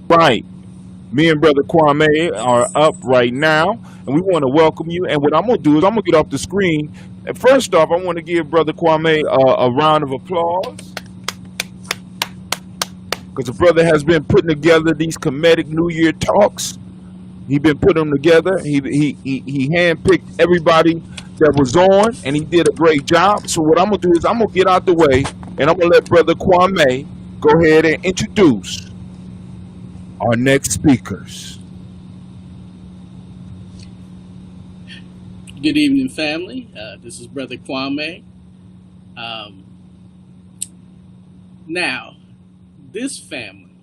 Right. Me and Brother Kwame are up right now, and we want to welcome you. And what I'm going to do is I'm going to get off the screen. And first off, I want to give Brother Kwame a round of applause because the brother has been putting together these comedic New Year talks. He's been putting them together. He handpicked everybody that was on, and he did a great job. So what I'm going to do is I'm going to get out the way, and I'm going to let Brother Kwame go ahead and introduce our next speakers. Good evening, family. This is Brother Kwame. Now, this family,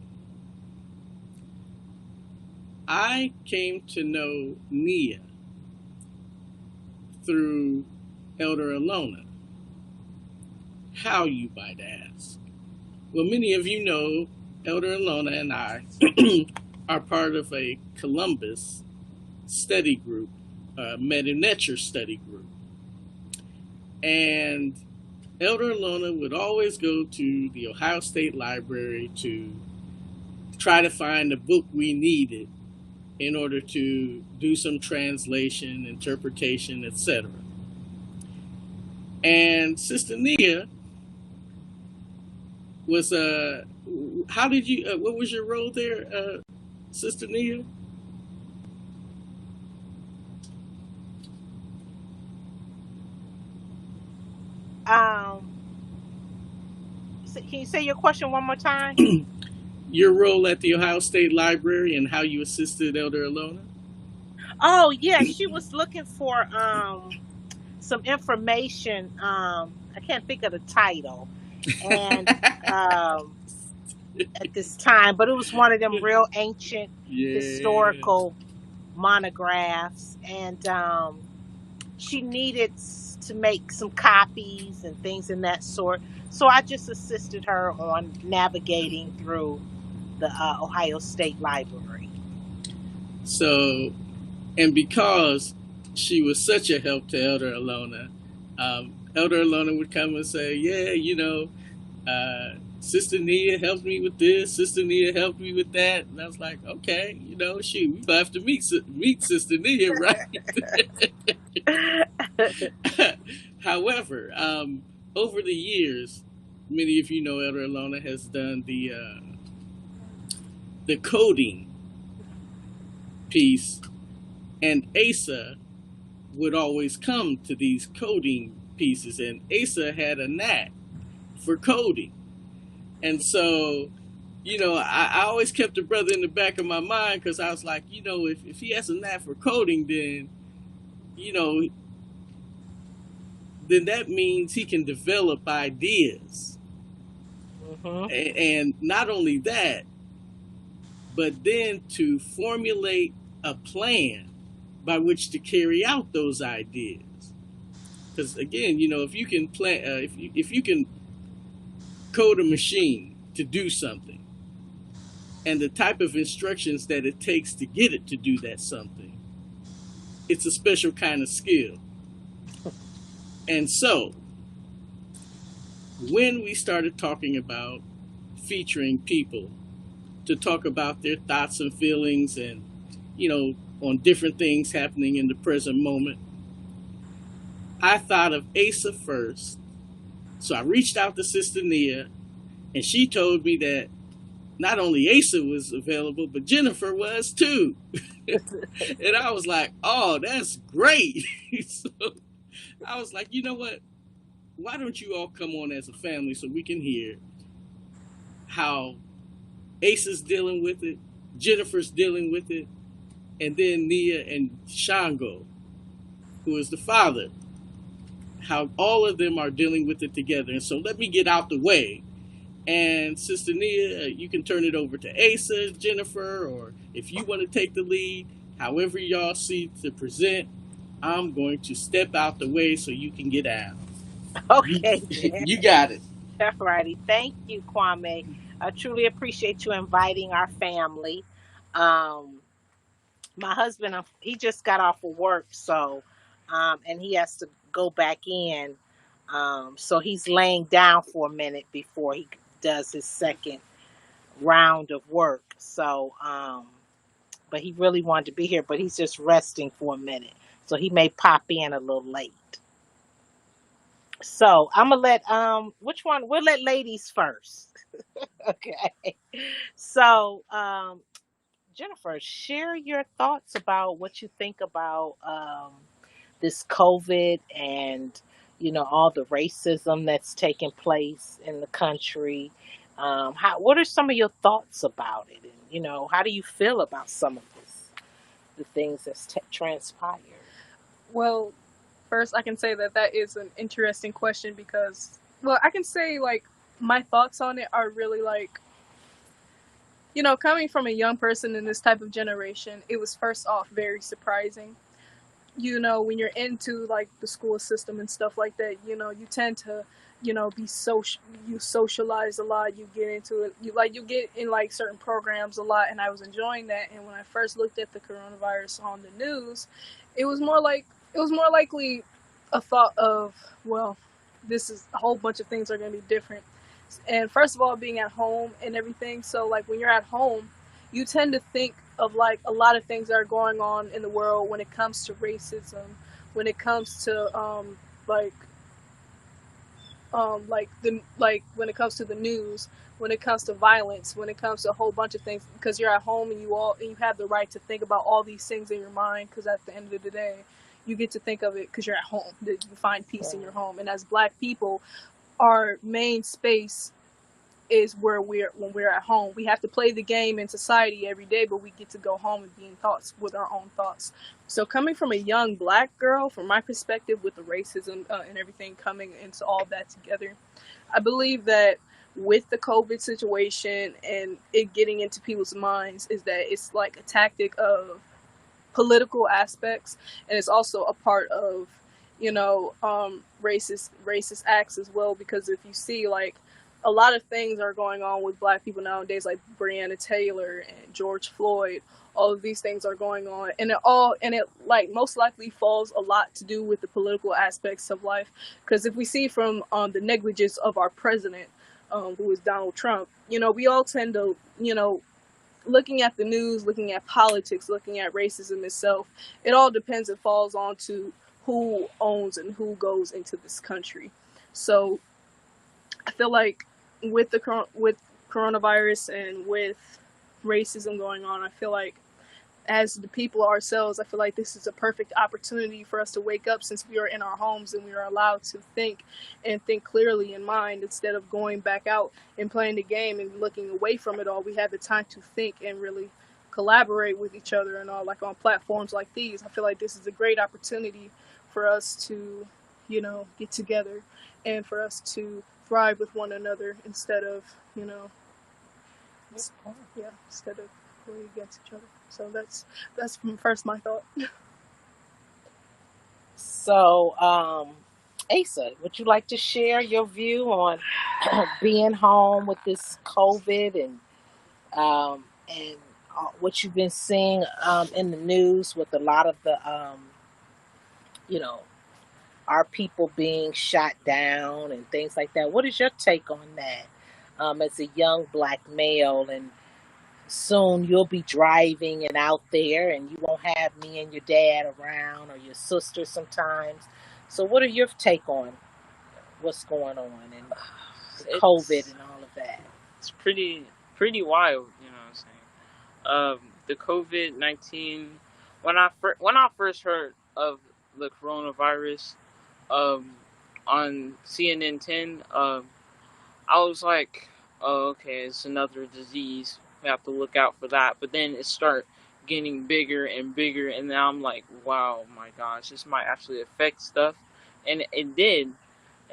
I came to know Nia through Elder Alona. How, you might ask? Well, many of you know Elder Alona and I are part of a Columbus study group, Meta-Nature study group. And Elder Alona would always go to the Ohio State Library to try to find a book we needed in order to do some translation, interpretation, etc. And Sister Nia was how did you? What was your role there, Sister Nia? Can you say your question one more time? Your role at the Ohio State Library and how you assisted Elder Alona? Oh, yeah, she was looking for some information. I can't think of the title, and at this time, but it was one of them real ancient historical monographs, and she needed to make some copies and things in that sort. So I just assisted her on navigating through the Ohio State Library. So, and because she was such a help to Elder Alona. Elder Alona would come and say, "Yeah, Sister Nia helped me with this. Sister Nia helped me with that." And I was like, "Okay, shoot, we gonna have to meet Sister Nia, right?" However, over the years, many of you know Elder Alona has done the coding piece, and Asa would always come to these coding pieces, and Asa had a knack for coding. And so, I always kept the brother in the back of my mind, because I was like, if he has a knack for coding, then, you know, then that means he can develop ideas. Mm-hmm. And not only that, but then to formulate a plan by which to carry out those ideas. Because again, if you can plan, if you can code a machine to do something, and the type of instructions that it takes to get it to do that something, it's a special kind of skill. And so, when we started talking about featuring people to talk about their thoughts and feelings, and on different things happening in the present moment, I thought of Asa first. So I reached out to Sister Nia, and she told me that not only Asa was available, but Jennifer was too. And I was like, "Oh, that's great." So I was like, "You know what? Why don't you all come on as a family so we can hear how Asa's dealing with it, Jennifer's dealing with it, and then Nia and Shango, who is the father, how all of them are dealing with it together." And so let me get out the way. And Sister Nia, you can turn it over to Asa, Jennifer, or if you want to take the lead, however y'all see to present, I'm going to step out the way so you can get out. Okay, then. You got it. Alrighty. Thank you, Kwame. I truly appreciate you inviting our family. Um, my husband, he just got off of work, so and he has to go back in. So he's laying down for a minute before he does his second round of work. So, but he really wanted to be here, but he's just resting for a minute. So he may pop in a little late. So I'm gonna let which one? We'll let ladies first. Okay. So Jennifer, share your thoughts about what you think about this COVID and all the racism that's taking place in the country. What are some of your thoughts about it? And how do you feel about some of the things that's transpired? Well, first I can say that is an interesting question because, well, I can say like my thoughts on it are really like, coming from a young person in this type of generation, it was first off very surprising. When you're into like the school system and stuff like that, you tend to, be social, you socialize a lot, you get into it, you get in like certain programs a lot, and I was enjoying that. And when I first looked at the coronavirus on the news, it was more likely a thought of, well, this is a whole bunch of things are going to be different. And first of all, being at home and everything. So like when you're at home, you tend to think of like a lot of things that are going on in the world when it comes to racism, when it comes to when it comes to the news, when it comes to violence, when it comes to a whole bunch of things, because you're at home and you have the right to think about all these things in your mind, because at the end of the day you get to think of it because you're at home, that you find peace in your home. And as Black people, our main space is when we're at home. We have to play the game in society every day, but we get to go home and be in thoughts with our own thoughts. So coming from a young Black girl, from my perspective, with the racism and everything coming into all that together, I believe that with the COVID situation and it getting into people's minds, is that it's like a tactic of political aspects, and it's also a part of racist acts as well. Because if you see like a lot of things are going on with Black people nowadays, like Breonna Taylor and George Floyd. All of these things are going on, and it like most likely falls a lot to do with the political aspects of life. Because if we see from the negligence of our president, who is Donald Trump, we all tend to, looking at the news, looking at politics, looking at racism itself, it all depends and falls on to who owns and who goes into this country. So I feel like with with coronavirus and with racism going on, I feel like as the people ourselves, I feel like this is a perfect opportunity for us to wake up, since we are in our homes and we are allowed to think and think clearly in mind instead of going back out and playing the game and looking away from it all. We have the time to think and really collaborate with each other and all, like on platforms like these. I feel like this is a great opportunity for us to, get together and for us to thrive with one another instead of, instead of going against each other. So that's first my thought. So, Asa, would you like to share your view on being home with this COVID and what you've been seeing in the news with a lot of the our people being shot down and things like that? What is your take on that as a young Black male? And soon you'll be driving and out there, and you won't have me and your dad around or your sister sometimes. So what are your take on what's going on and the COVID and all of that? It's pretty wild, you know what I'm saying? The COVID-19, when I first heard of the coronavirus on CNN 10, I was like, oh, okay, it's another disease. We have to look out for that. But then it started getting bigger and bigger, and now I'm like, wow, my gosh, this might actually affect stuff. And it did.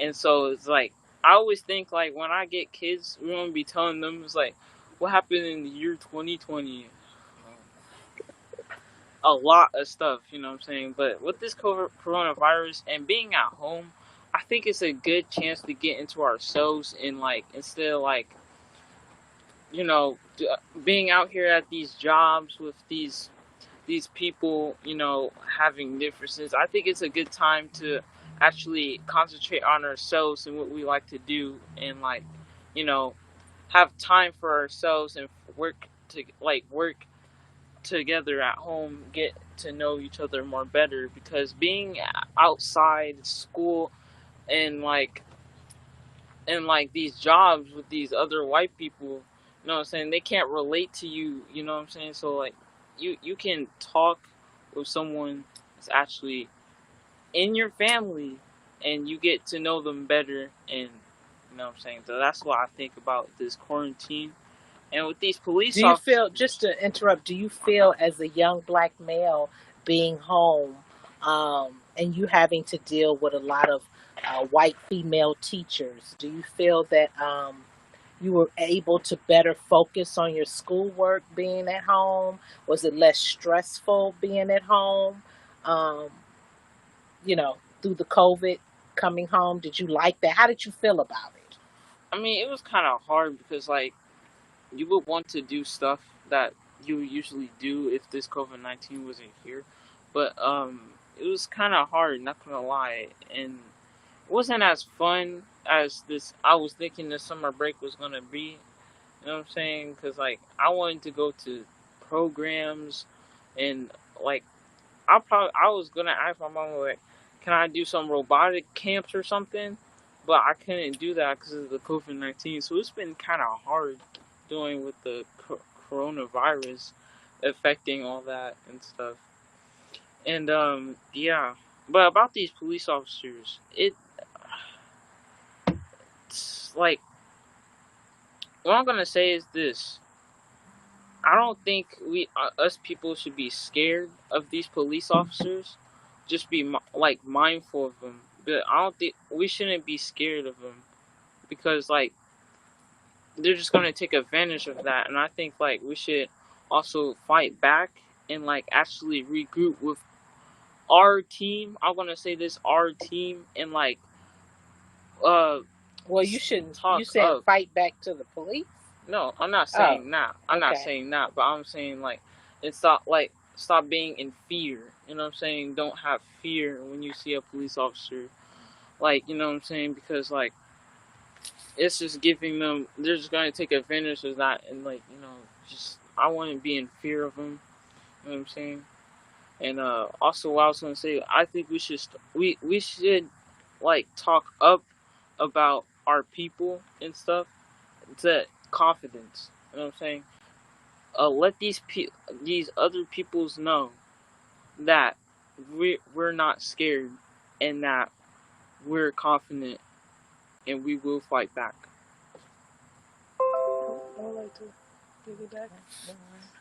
And so it's like, I always think, like, when I get kids, we're going to be telling them, it's like, what happened in the year 2020? A lot of stuff, you know what I'm saying? But with this coronavirus and being at home, I think it's a good chance to get into ourselves and, like, instead of, like, being out here at these jobs with these people, having differences, I think it's a good time to actually concentrate on ourselves and what we like to do, and like, have time for ourselves and work together at home, get to know each other more better, because being outside school and like these jobs with these other white people, you know what I'm saying, they can't relate to you, you know what I'm saying? So like you can talk with someone that's actually in your family and you get to know them better, and you know what I'm saying? So that's what I think about this quarantine. And with these police Do you feel, just to interrupt, do you feel as a young Black male being home and you having to deal with a lot of white female teachers, do you feel that you were able to better focus on your schoolwork being at home? Was it less stressful being at home? Um, through the COVID coming home, did you like that? How did you feel about it? I mean, it was kind of hard because, like, you would want to do stuff that you would usually do if this COVID-19 wasn't here. But it was kind of hard, not gonna lie. And it wasn't as fun as I was thinking the summer break was gonna be. You know what I'm saying? Because, like, I wanted to go to programs and, like, I was gonna ask my mom, like, can I do some robotic camps or something? But I couldn't do that because of the COVID-19. So it's been kind of hard doing with the coronavirus affecting all that and stuff. And yeah. But about these police officers, it's like, what I'm gonna say is this: I don't think us people should be scared of these police officers. Just be like mindful of them. But I don't think we shouldn't be scared of them, because like they're just gonna take advantage of that. And I think like we should also fight back and like actually regroup with our team. I want to say this, our team, and like uh Well, you shouldn't. You talk said up. fight back to the police. No, I'm not Oh, saying that. I'm not okay. saying that, but I'm saying stop being in fear. You know what I'm saying? Don't have fear when you see a police officer. Like, you know what I'm saying? Because like it's just giving them. They're just gonna take advantage of that, and like, you know, just I wouldn't be in fear of them. You know what I'm saying? And also, what I was gonna say, I think we should like talk up about our people and stuff to confidence. You know what I'm saying? Let these other peoples know that we're not scared and that we're confident and we will fight back. I would like to piggyback.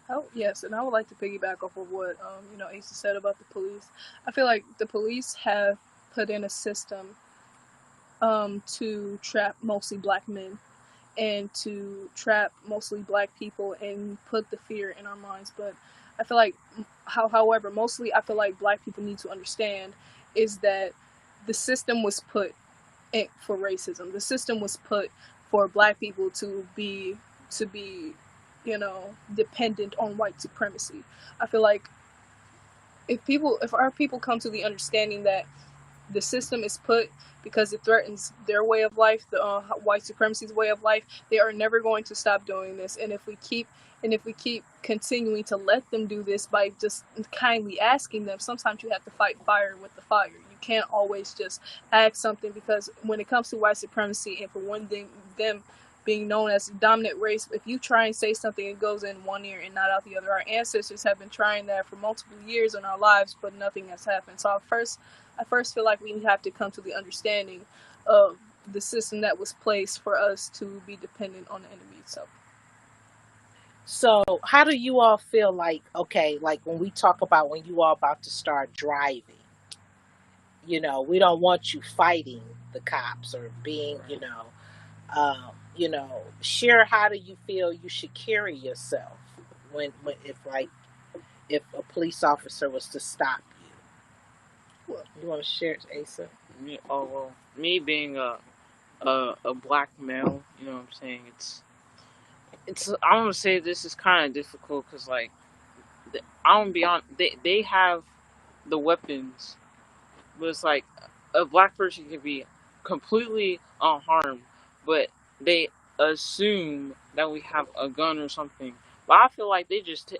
Oh yes, and I would like to piggyback off of what Asa said about the police. I feel like the police have put in a system to trap mostly black men and to trap mostly black people and put the fear in our minds. But I feel like, however, mostly I feel like black people need to understand is that the system was put for racism. The system was put for black people to be, dependent on white supremacy. I feel like if our people come to the understanding that the system is put because it threatens their way of life, the white supremacy's way of life, they are never going to stop doing this. And if we keep continuing to let them do this by just kindly asking them, sometimes you have to fight fire with the fire. You can't always just ask something, because when it comes to white supremacy, and for one thing, them being known as the dominant race, if you try and say something, it goes in one ear and not out the other. Our ancestors have been trying that for multiple years in our lives, but nothing has happened. So I first feel like we have to come to the understanding of the system that was placed for us to be dependent on the enemy. So, how do you all feel like, okay, like when we talk about when you all about to start driving, we don't want you fighting the cops or being, share how do you feel you should carry yourself when if a police officer was to stop you. You want to share it, Asa? Me being a black male, you know what I'm saying? It's I'm gonna say this is kind of difficult because like I'm gonna be on. They have the weapons, but it's like a black person can be completely unharmed, but they assume that we have a gun or something. But I feel like they just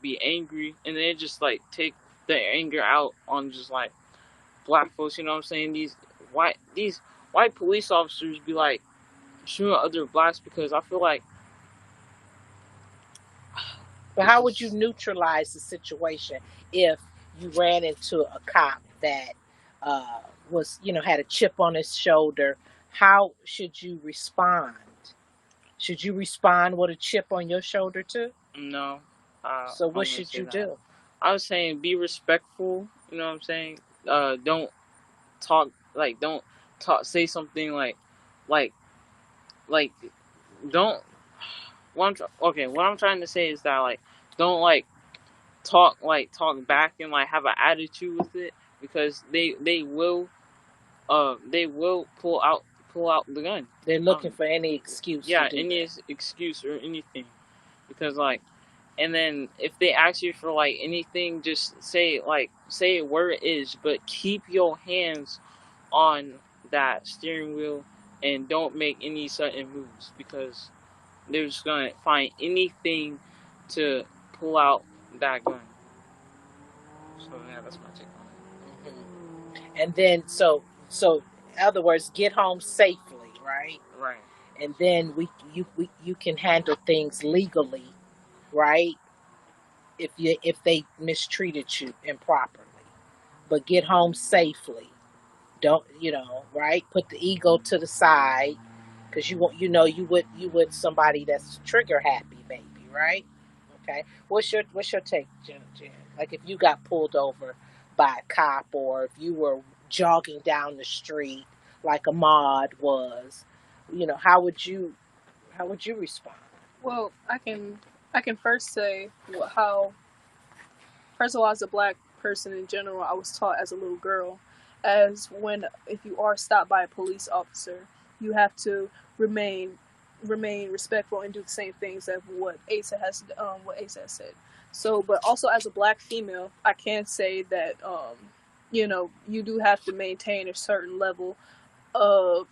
be angry and they just like take their anger out on just like black folks. You know what I'm saying? These white police officers be like shooting other blacks because I feel like But how would you neutralize the situation if you ran into a cop that was, had a chip on his shoulder? How should you respond? Should you respond with a chip on your shoulder too? no. So I'm what gonna should say you that. do? I was saying be respectful. You know what I'm saying? Don't talk don't talk say something like like don't what I'm trying to say is that like don't talk back and like have an attitude with it, because they will pull out the gun. They're looking for any excuse to Yeah, do any that. excuse or anything, because like, and then if they ask you for like anything, just say where it is, but keep your hands on that steering wheel and don't make any sudden moves, because they're just gonna find anything to pull out that gun. So yeah, that's my take on And then so in other words, get home safely, right? it. Right. And then you can handle things legally, right? If they mistreated you improperly. But get home safely. Don't, right? Put the ego to the side, because you want, you would somebody that's trigger happy, maybe, right? Okay. What's your take, Jen? Like if you got pulled over by a cop, or if you were jogging down the street like Ahmad was, how would you respond? Well, I can first say how, first of all, as a black person in general, I was taught as a little girl, as when if you are stopped by a police officer, you have to remain respectful and do the same things as what Asa has said. So, but also as a black female, I can say that you do have to maintain a certain level of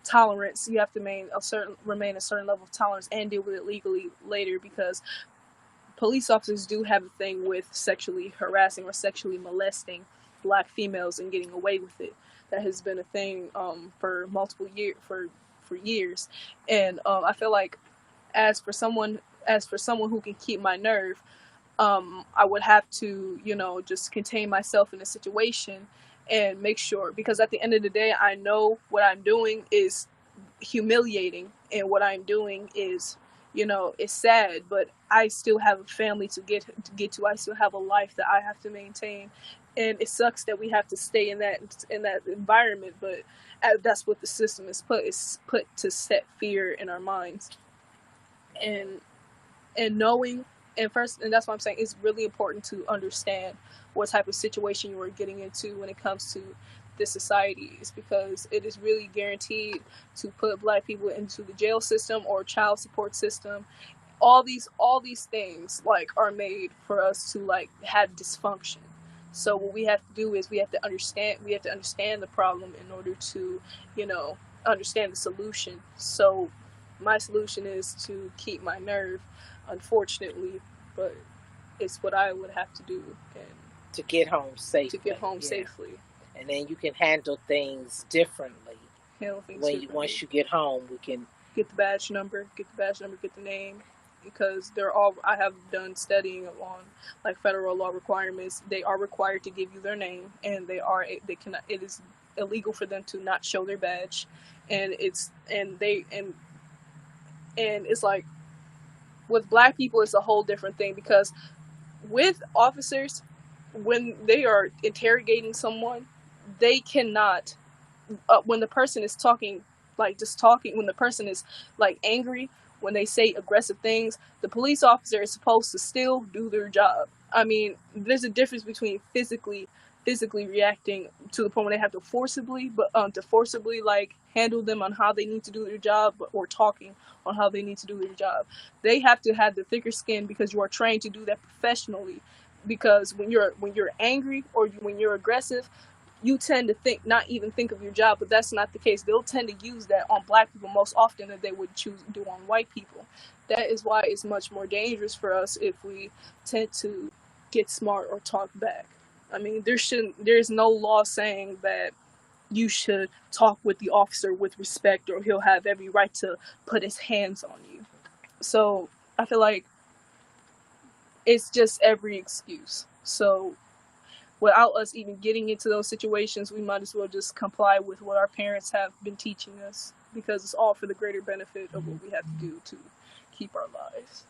tolerance. You have to remain a certain level of tolerance and deal with it legally later, because police officers do have a thing with sexually harassing or sexually molesting black females and getting away with it. That has been a thing for multiple years, and I feel like as for someone who can keep my nerve, I would have to, just contain myself in a situation and make sure, because at the end of the day, I know what I'm doing is humiliating, and what I'm doing is, it's sad, but I still have a family to get to. I still have a life that I have to maintain, and it sucks that we have to stay in that environment, but that's what the system is put. It's put to set fear in our minds, and knowing, and that's why I'm saying it's really important to understand what type of situation you are getting into when it comes to this society, is because it is really guaranteed to put black people into the jail system or child support system. All these things are made for us to have dysfunction. So what we have to do is we have to understand the problem in order to understand the solution. So my solution is to keep my nerve, unfortunately, but it's what I would have to do, and to get home safely. Safely. And then you can handle things differently. Once you get home, we can get the badge number, get the name, because I have done studying on federal law requirements. They are required to give you their name, and it is illegal for them to not show their badge, and it's with black people it's a whole different thing, because with officers, when they are interrogating someone, they cannot, when the person is talking, when the person is angry, when they say aggressive things, the police officer is supposed to still do their job. I mean, there's a difference between physically reacting to the point where they have to forcibly handle them on how they need to do their job, or talking on how they need to do their job. They have to have the thicker skin, because you are trained to do that professionally. Because when you're angry or when you're aggressive, you tend to not even think of your job, but that's not the case. They'll tend to use that on black people most often than they would choose to do on white people. That is why it's much more dangerous for us if we tend to get smart or talk back. I mean, there's no law saying that you should talk with the officer with respect, or he'll have every right to put his hands on you. So I feel like it's just every excuse. So without us even getting into those situations, we might as well just comply with what our parents have been teaching us, because it's all for the greater benefit of what we have to do to keep our lives.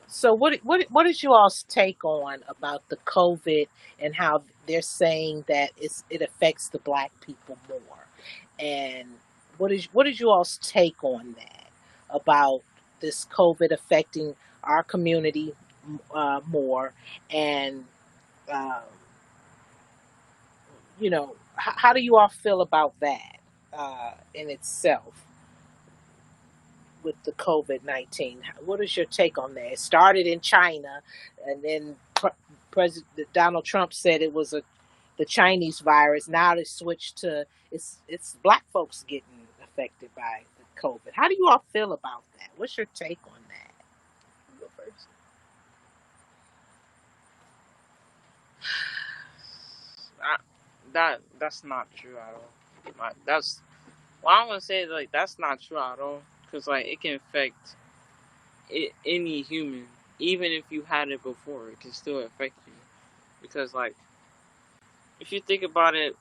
So what is you all's take on about the COVID and how they're saying that it affects the black people more? And what is you all's take on that, about this COVID affecting our community more? And how do you all feel about that in itself? With the COVID-19, what is your take on that? It started in China, and then President Donald Trump said it was the Chinese virus. Now they switched to it's black folks getting affected by the COVID. How do you all feel about that? What's your take on that? Go first. That's not true at all. I want to say that's not true at all, because it can affect any human, even if you had it before, it can still affect you, because if you think about it,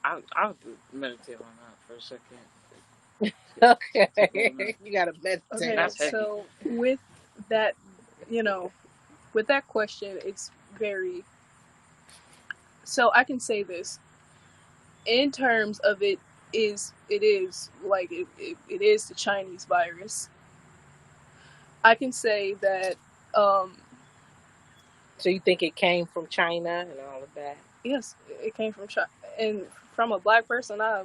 I'll meditate on that for a second. Okay, you gotta meditate. Okay, That's heavy. so with that, with that question, it's very. So I can say this, in terms of it is the Chinese virus. I can say that So you think it came from China and all of that? Yes, it came from China. And from a black person, I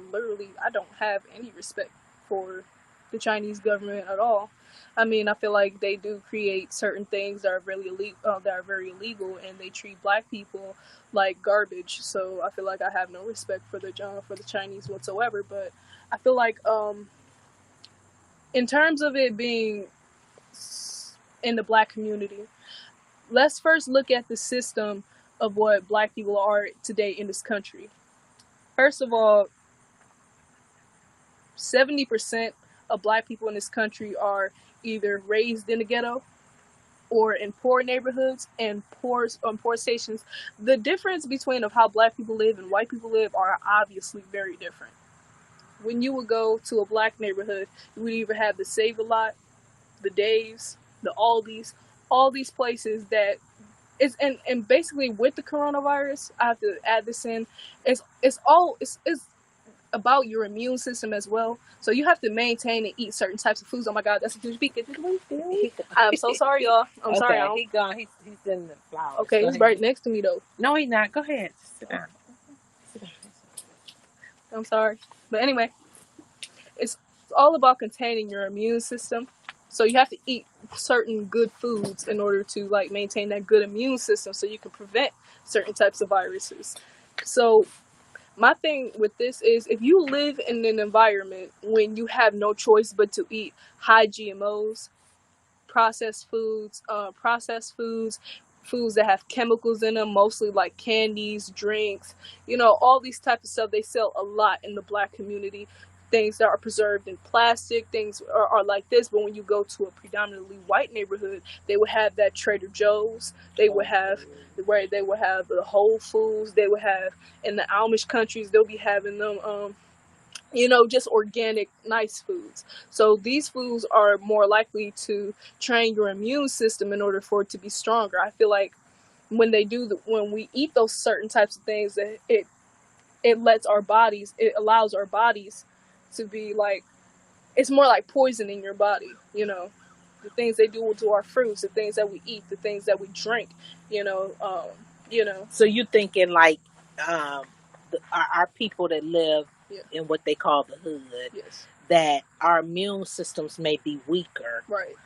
don't have any respect for the Chinese government at all. I mean, I feel like they do create certain things that are really illegal, and they treat black people like garbage. So I feel like I have no respect for the Chinese whatsoever. But I feel like in terms of it being in the black community, let's first look at the system of what black people are today in this country. First of all, 70% of black people in this country are either raised in the ghetto or in poor neighborhoods and poor stations. The difference between of how black people live and white people live are obviously very different. When you would go to a black neighborhood, you would either have the Save-A-Lot, the Dave's, the Aldi's, all these places that it's and basically with the coronavirus, I have to add this in. It's about your immune system as well. So you have to maintain and eat certain types of foods. Oh my God, that's a huge beat. I'm so sorry, y'all. I'm sorry. He gone. He's in the flowers. Okay, he's right next to me though. No, he's not. Go ahead. Sit down. I'm sorry, but anyway, it's all about containing your immune system. So you have to eat certain good foods in order to like maintain that good immune system, so you can prevent certain types of viruses. So my thing with this is if you live in an environment when you have no choice but to eat high GMOs, processed foods, foods that have chemicals in them, mostly like candies, drinks, all these types of stuff. They sell a lot in the black community. Things that are preserved in plastic, things are like this. But when you go to a predominantly white neighborhood, they would have that Trader Joe's. They would have the Whole Foods. They would have in the Amish countries. They'll be having them. Just organic, nice foods. So these foods are more likely to train your immune system in order for it to be stronger. I feel like when we eat those certain types of things, it allows our bodies to be like, it's more like poisoning your body. The things they do to our fruits, the things that we eat, the things that we drink. So you thinking like our people that live in what they call the hood, yes, that our immune systems may be weaker, right?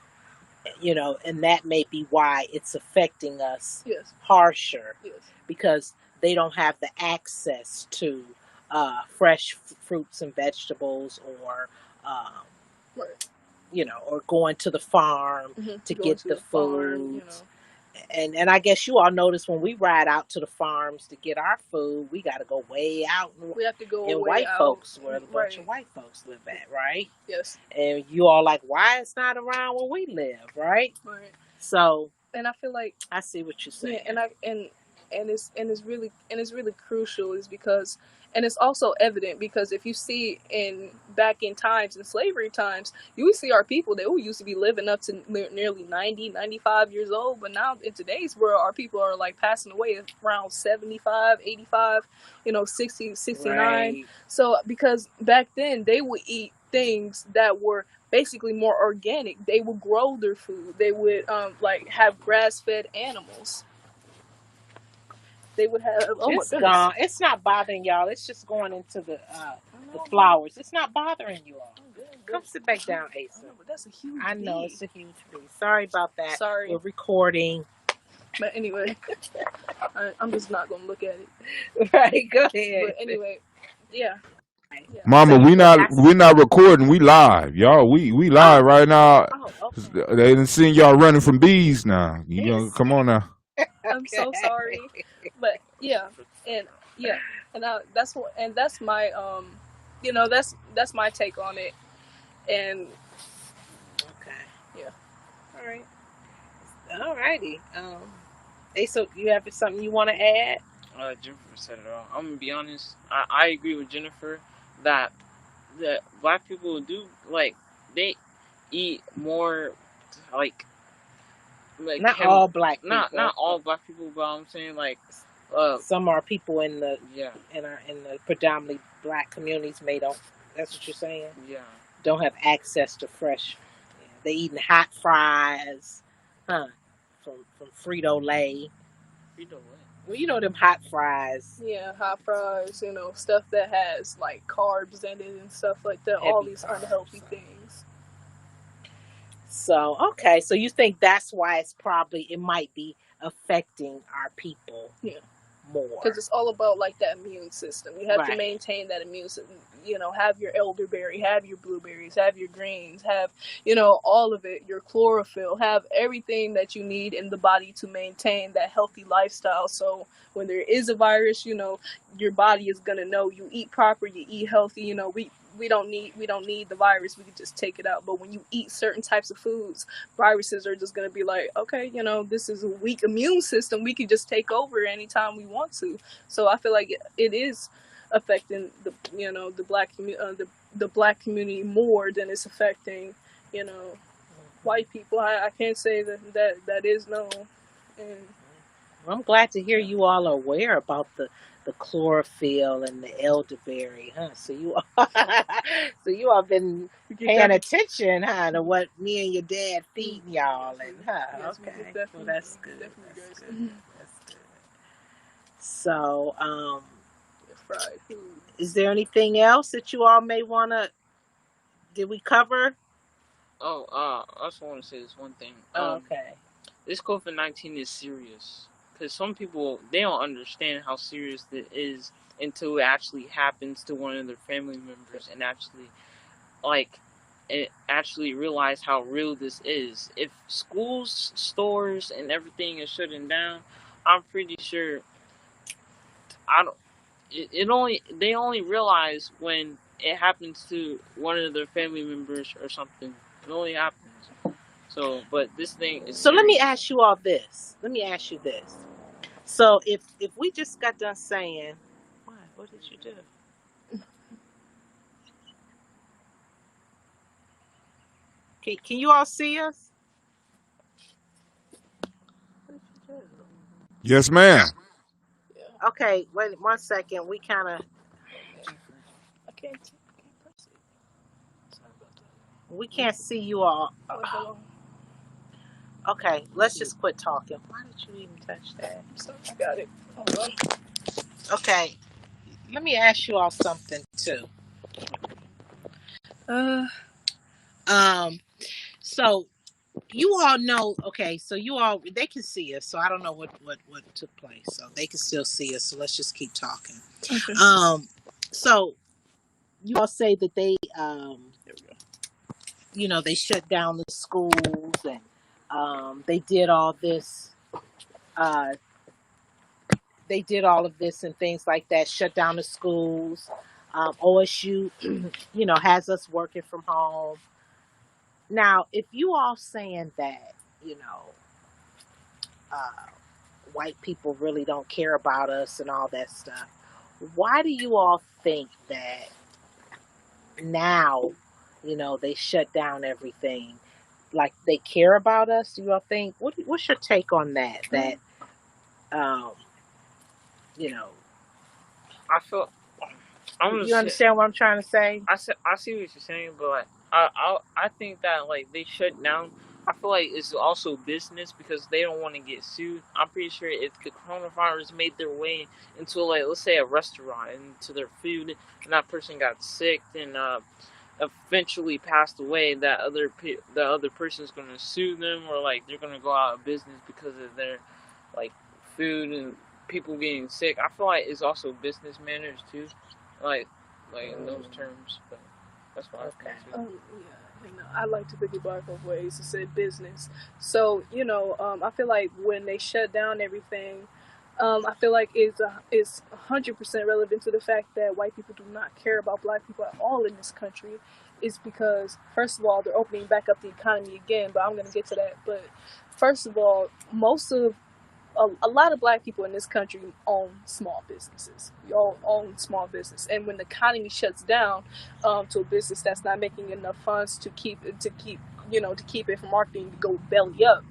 And that may be why it's affecting us Yes. harsher, Yes. because they don't have the access to fresh fruits and vegetables, or Right. Or going to the farm to get the food. Farm, And I guess you all notice when we ride out to the farms to get our food, we got to go way out. We have to go in way white out. folks, where a bunch Right. of white folks live at, right? Yes. And you all like, why it's not around where we live, right? Right. So, and I feel like I see what you're saying. Yeah, and it's really crucial, is because, and it's also evident because if you see back in times, in slavery times, you would see our people that used to be living up to nearly 90, 95 years old, but now in today's world, our people are like passing away around 75, 85, 60, 69. Right. So because back then they would eat things that were basically more organic. They would grow their food. They would have grass-fed animals. They would have. It's gone. It's not bothering y'all. It's just going into the flowers. It's not bothering you all. Come sit back down, Asa. But that's a huge. I know it's a huge bee. Sorry about that. Sorry. We're recording. But anyway, I'm just not gonna look at it. Right. Go ahead. But anyway, yeah. Mama, we not recording. We live, y'all. We live right now. Oh, okay. They didn't see y'all running from bees now. You know, come on now. I'm so sorry, but yeah, and that's my that's my take on it, and okay, yeah, all righty. So you have something you want to add? Jennifer said it all. I'm gonna be honest. I agree with Jennifer that black people do they eat more not all black people. Not all black people, but I'm saying some are people in the in the predominantly black communities don't. That's what you're saying. Yeah. Don't have access to fresh. They eating hot fries, from Frito-Lay. Frito what? Well, you know them hot fries, Yeah, hot fries, stuff that has like carbs in it and stuff like that. All heavy these unhealthy carbs. things. So okay, so you think that's why it might be affecting our people Yeah. Because more, it's all about like that immune system. You have to right? maintain that immune system. Have your elderberry, have your blueberries, have your greens, have all of it. Your chlorophyll, have everything that you need in the body to maintain that healthy lifestyle. So when there is a virus, your body is gonna know you eat proper, you eat healthy. We don't need the virus. We can just take it out. But when you eat certain types of foods, viruses are just going to be like, okay, this is a weak immune system. We can just take over anytime we want to. So I feel like it is affecting the black community more than it's affecting, you know, white people. I can't say that is known. And Well, I'm glad to hear you all are aware about the chlorophyll and the elderberry, huh? So you so you all been we get paying that. attention, huh, to what me and your dad feeding y'all, and Yes, we okay. get that Well, from that's good. definitely That's good. guys. That's good. So, Fried food. is there anything else that you all may wanna? Did we cover? Oh, I just want to say this one thing. Okay. This COVID-19 is serious because some people they don't understand how serious it is until it actually happens to one of their family members and like actually realize how real this is. If schools, stores, and everything is shutting down, I'm pretty sure I don't. It only they only realize when it happens to one of their family members or something. It only happens. So, but this thing is So let me serious. ask you all this. Let me ask you this. So if we just got done saying, what? What did you do? Can you all see us? What did you do? Yes, ma'am. Yeah. Okay, wait 1 second. We kind of I can't press it. Sorry about that. we can't see you all. Wait, hold on. Okay, let's just quit talking. Why did you even touch that? So I got it. Hold on. Okay, let me ask you all something too. Uh, Um, so you all know. Okay, so you all they can see us. So I don't know what took place. So they can still see us. So let's just keep talking. okay. So you all say that There we go. they shut down the schools and they did all this. Uh, they did all of this and things like that. Shut down the schools. OSU, has us working from home. Now, if you all saying that, uh, white people really don't care about us and all that stuff, why do you all think that now, they shut down everything? Like they care about us? Do you all think? What's your take on that? That um, you know, I feel I'm gonna you say understand what I'm trying to say? I see what you're saying, but like I think that like they shut down. I feel like it's also business because they don't want to get sued. I'm pretty sure if the coronavirus made their way into like let's say a restaurant and into their food, and that person got sick and eventually passed away, the other person's gonna sue them or like they're gonna go out of business because of their like food and people getting sick. I feel like it's also business manners too, like in those terms. But that's what I Okay. think too. Yeah, and I like to piggyback off what Asa said, business. So I feel like when they shut down everything, I feel like it's 100% relevant to the fact that white people do not care about black people at all in this country. Is because first of all they're opening back up the economy again, but I'm going to get to that. But first of all, most of a lot of black people in this country own small businesses. We all own small business, and when the economy shuts down, to a business that's not making enough funds to keep it from marketing to go belly up.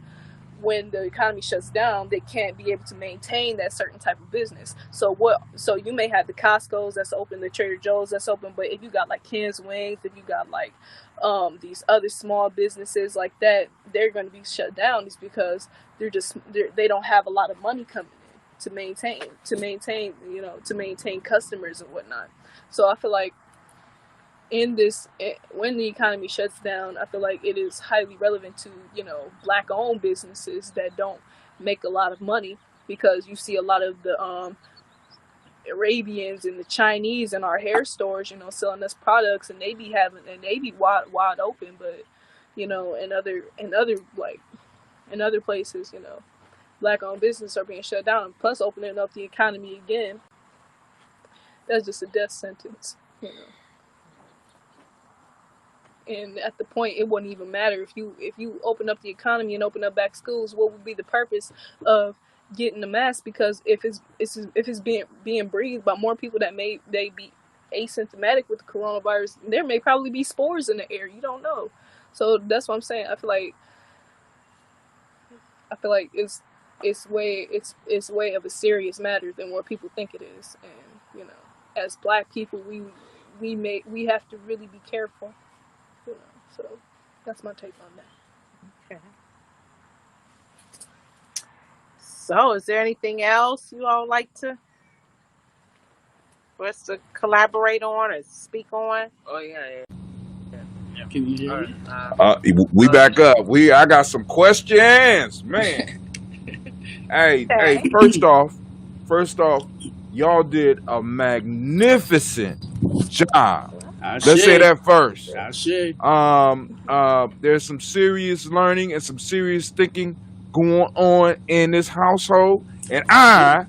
When the economy shuts down, they can't be able to maintain that certain type of business. So you may have the Costco's that's open, the Trader Joe's that's open, but if you got like Ken's Wings, if you got like these other small businesses like that, they're going to be shut down. Is because they don't have a lot of money coming in. to maintain to maintain customers and whatnot. So I feel like when the economy shuts down, I feel like it is highly relevant to black owned businesses that don't make a lot of money, because you see a lot of the Arabians and the Chinese in our hair stores, selling us products, and they be wide open, but in other places, black owned businesses are being shut down, plus opening up the economy again. That's just a death sentence, And at the point, it wouldn't even matter if you open up the economy and open up back schools. What would be the purpose of getting the mask? Because if it's being breathed by more people that may they be asymptomatic with the coronavirus, there may probably be spores in the air. You don't know. So that's what I'm saying. I feel like it's way of a serious matter than what people think it is. And as black people, we have to really be careful. So that's my take on that. Okay. So, is there anything else you all like for us to collaborate on or speak on? Oh yeah. Can you hear me? We back up. I got some questions, man. Hey, first off, y'all did a magnificent job. Let's say that first. There's some serious learning and some serious thinking going on in this household, and I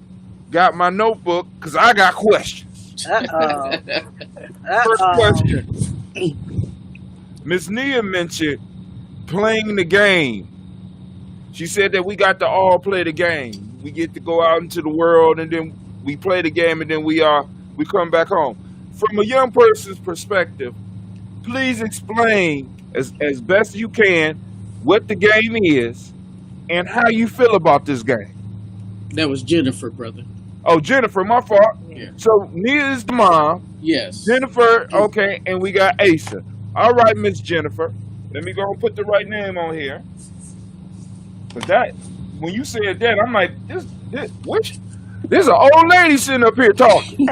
got my notebook because I got questions. First question. Miss Nia mentioned playing the game. She said that we got to all play the game. We get to go out into the world, and then we play the game, and then we come back home. From a young person's perspective, please explain as best you can what the game is and how you feel about this game. That was Jennifer, brother. Oh, Jennifer, my fault. Yeah. So Nia is the mom. Yes. Jennifer, okay, and we got Asa. All right, Miss Jennifer. Let me go and put the right name on here. But that, when you said that, I'm like, there's an old lady sitting up here talking.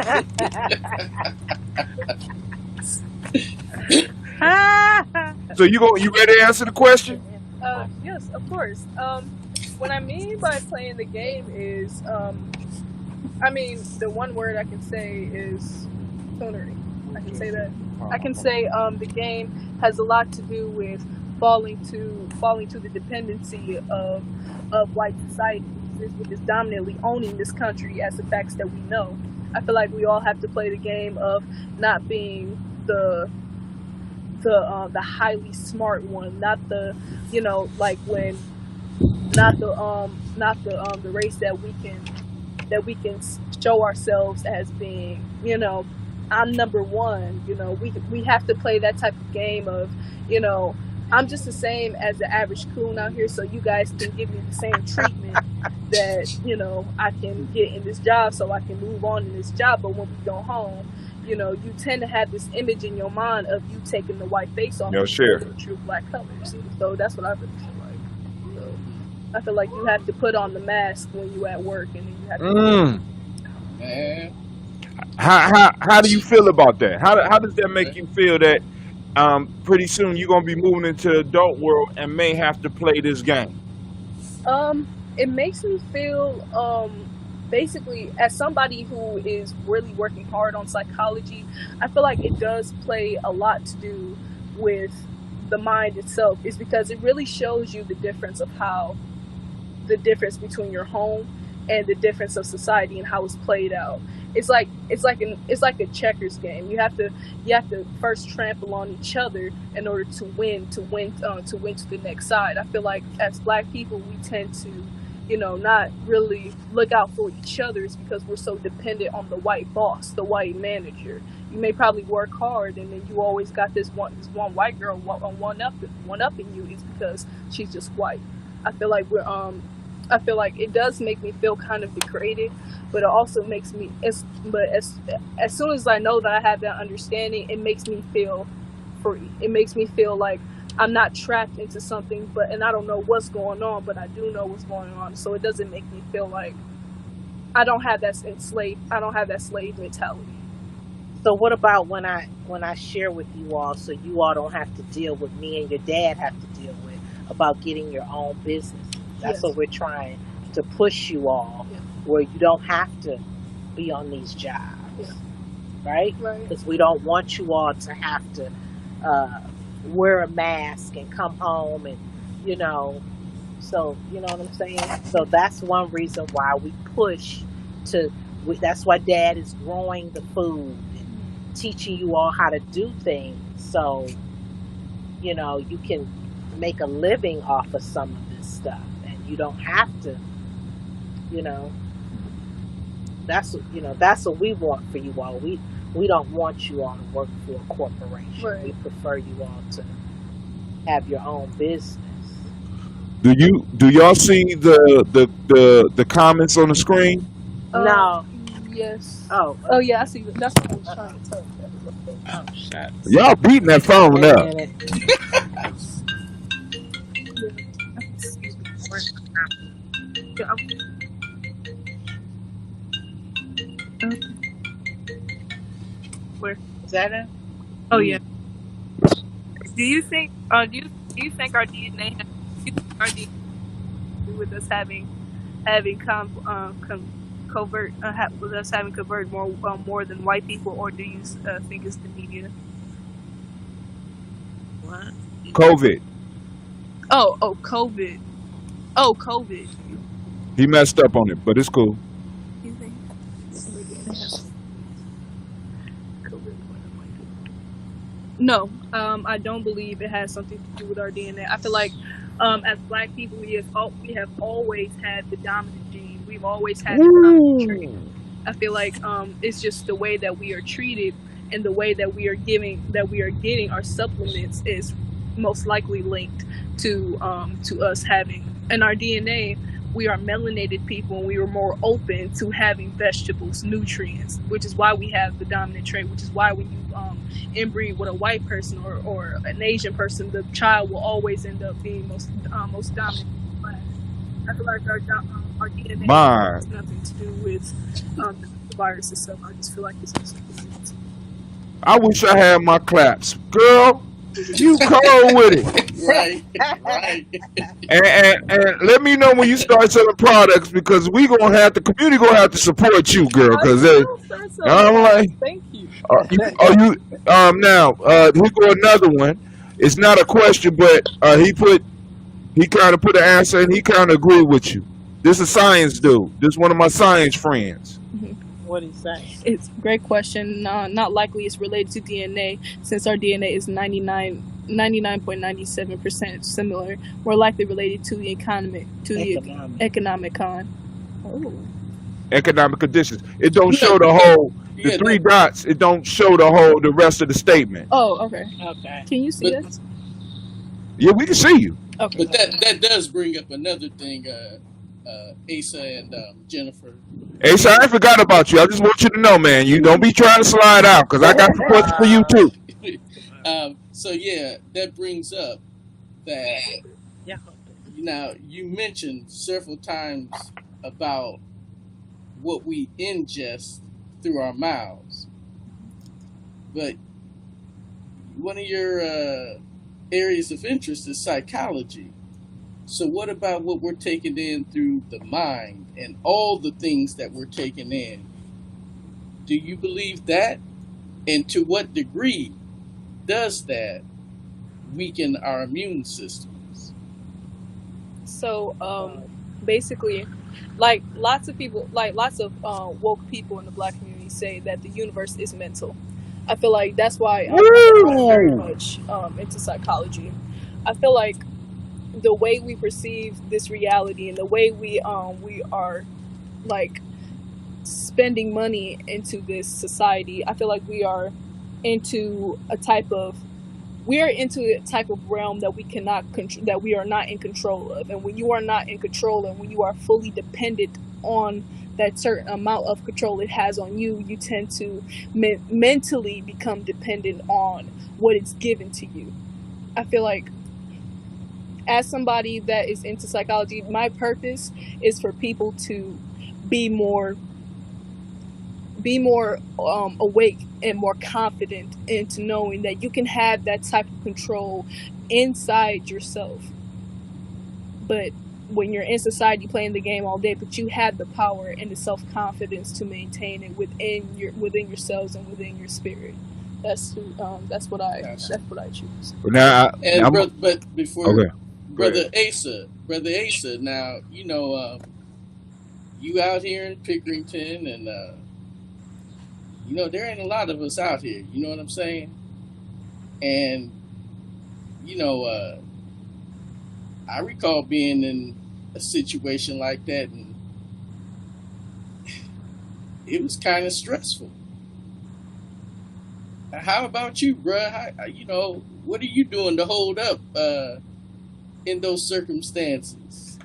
So you ready to answer the question? Yes, of course. What I mean by playing the game is, the one word I can say is coonery. I can say that. I can say the game has a lot to do with falling to the dependency of white society, which is dominantly owning this country as the facts that we know. I feel like we all have to play the game of not being the highly smart one, not the the race that we can show ourselves as being, I'm number one. We have to play that type of game of, I'm just the same as the average coon out here, so you guys can give me the same treatment that, I can get in this job, so I can move on in this job. But when we go home, you tend to have this image in your mind of you taking the white face off the true black colors. So that's what I really feel like. So I feel like you have to put on the mask when you at work, and then you have to. How do you feel about that? How does that make you feel that pretty soon you're gonna be moving into the adult world and may have to play this game? It makes me feel basically, as somebody who is really working hard on psychology, I feel like it does play a lot to do with the mind itself. Is because it really shows you the difference between your home and the difference of society and how it's played out. It's like a checkers game. You have to first trample on each other in order to win to the next side. I feel like as black people, we tend to, not really look out for each other, because we're so dependent on the white boss, the white manager. You may probably work hard, and then you always got this one white girl one up in you. Is because she's just white. I feel like it does make me feel kind of degraded, but it also makes me, as soon as I know that I have that understanding, it makes me feel free. It makes me feel like I'm not trapped into something, and I don't know what's going on, but I do know what's going on. So it doesn't make me feel like I don't have that slave mentality. So what about when I share with you all, so you all don't have to deal with me and your dad have to deal with about getting your own business? That's Yes. what we're trying to push you all, Yeah. where you don't have to be on these jobs, Yeah. right? Right. Because we don't want you all to have to uh, wear a mask and come home and you know. So you know what I'm saying. So that's one reason why we push to. That's why Dad is growing the food and teaching you all how to do things. So you can make a living off of some of this stuff, and you don't have to. You know, that's what we want for you all. We don't want you all to work for a corporation. Right. We prefer you all to have your own business. Do y'all see the comments on the screen? No. Yes. Oh. Oh yeah, I see. That's what I was trying to tell you. Oh, shucks. Y'all beating that phone Wait a up. minute. Where's the copy? Where? Is that it? Oh yeah. Do you think? Do you think our DNA has do you think our DNA has to do with us having covert with us having converted more than white people, or do you think it's the media? What? COVID. Oh, COVID. Oh, COVID. He messed up on it, but it's cool. You think our DNA has COVID more than white people? No, I don't believe it has something to do with our DNA. I feel like, as Black people, we have always had the dominant gene. We've always had the dominant trait. Ooh. I feel like it's just the way that we are treated and the way that we are getting our supplements is most likely linked to us having in our DNA. We are melanated people, and we are more open to having vegetables, nutrients, which is why we have the dominant trait. Which is why when you inbreed with a white person or an Asian person, the child will always end up being most dominant. I feel like our DNA My, has nothing to do with the virus itself. I just feel like it's just I wish I had my claps, girl. You cold with it. Right, right. And let me know when you start selling products because the community gonna have to support you, girl. Because I'm like, thank you. are you now? Here go another one. It's not a question, but he kind of put an answer and he kind of agreed with you. This is a science dude. This is one of my science friends. What do you say? It's a great question. Not likely it's related to DNA, since our DNA is 99.97% similar. More likely related to the economic con. Oh. Economic conditions. It don't You know, show the yeah, three no, dots. It don't show the rest of the statement. Oh, okay. Okay. Can you see but us? Yeah, we can see you. Okay. but that does bring up another thing, Asa and Jennifer. Hey, so I ain't forgot about you. I just want you to know, man. You don't be trying to slide out because I got some questions for you too. So yeah, that brings up that Yeah. now you mentioned several times about what we ingest through our mouths, but one of your areas of interest is psychology. So what about what we're taking in through the mind and all the things that we're taking in? Do you believe that? And to what degree does that weaken our immune systems? So basically, like lots of woke people in the Black community say that the universe is mental. I feel like that's why I'm very Woo! much into psychology. I feel like the way we perceive this reality and the way we are like spending money into this society, I feel like into a type of realm that we cannot control, that we are not in control of. And when you are not in control, and when you are fully dependent on that certain amount of control it has on you, you tend to mentally become dependent on what is given to you. I feel like, as somebody that is into psychology, my purpose is for people to be more awake and more confident into knowing that you can have that type of control inside yourself. But when you're in society playing the game all day, but you have the power and the self-confidence to maintain it within yourselves and within your spirit. That's what I choose. But now, And I'm but before okay. Go brother ahead. Asa, now you out here in Pickerington, and there ain't a lot of us out here. You know what I'm saying? And I recall being in a situation like that, and it was kind of stressful. How about you, bruh? What are you doing to hold up in those circumstances?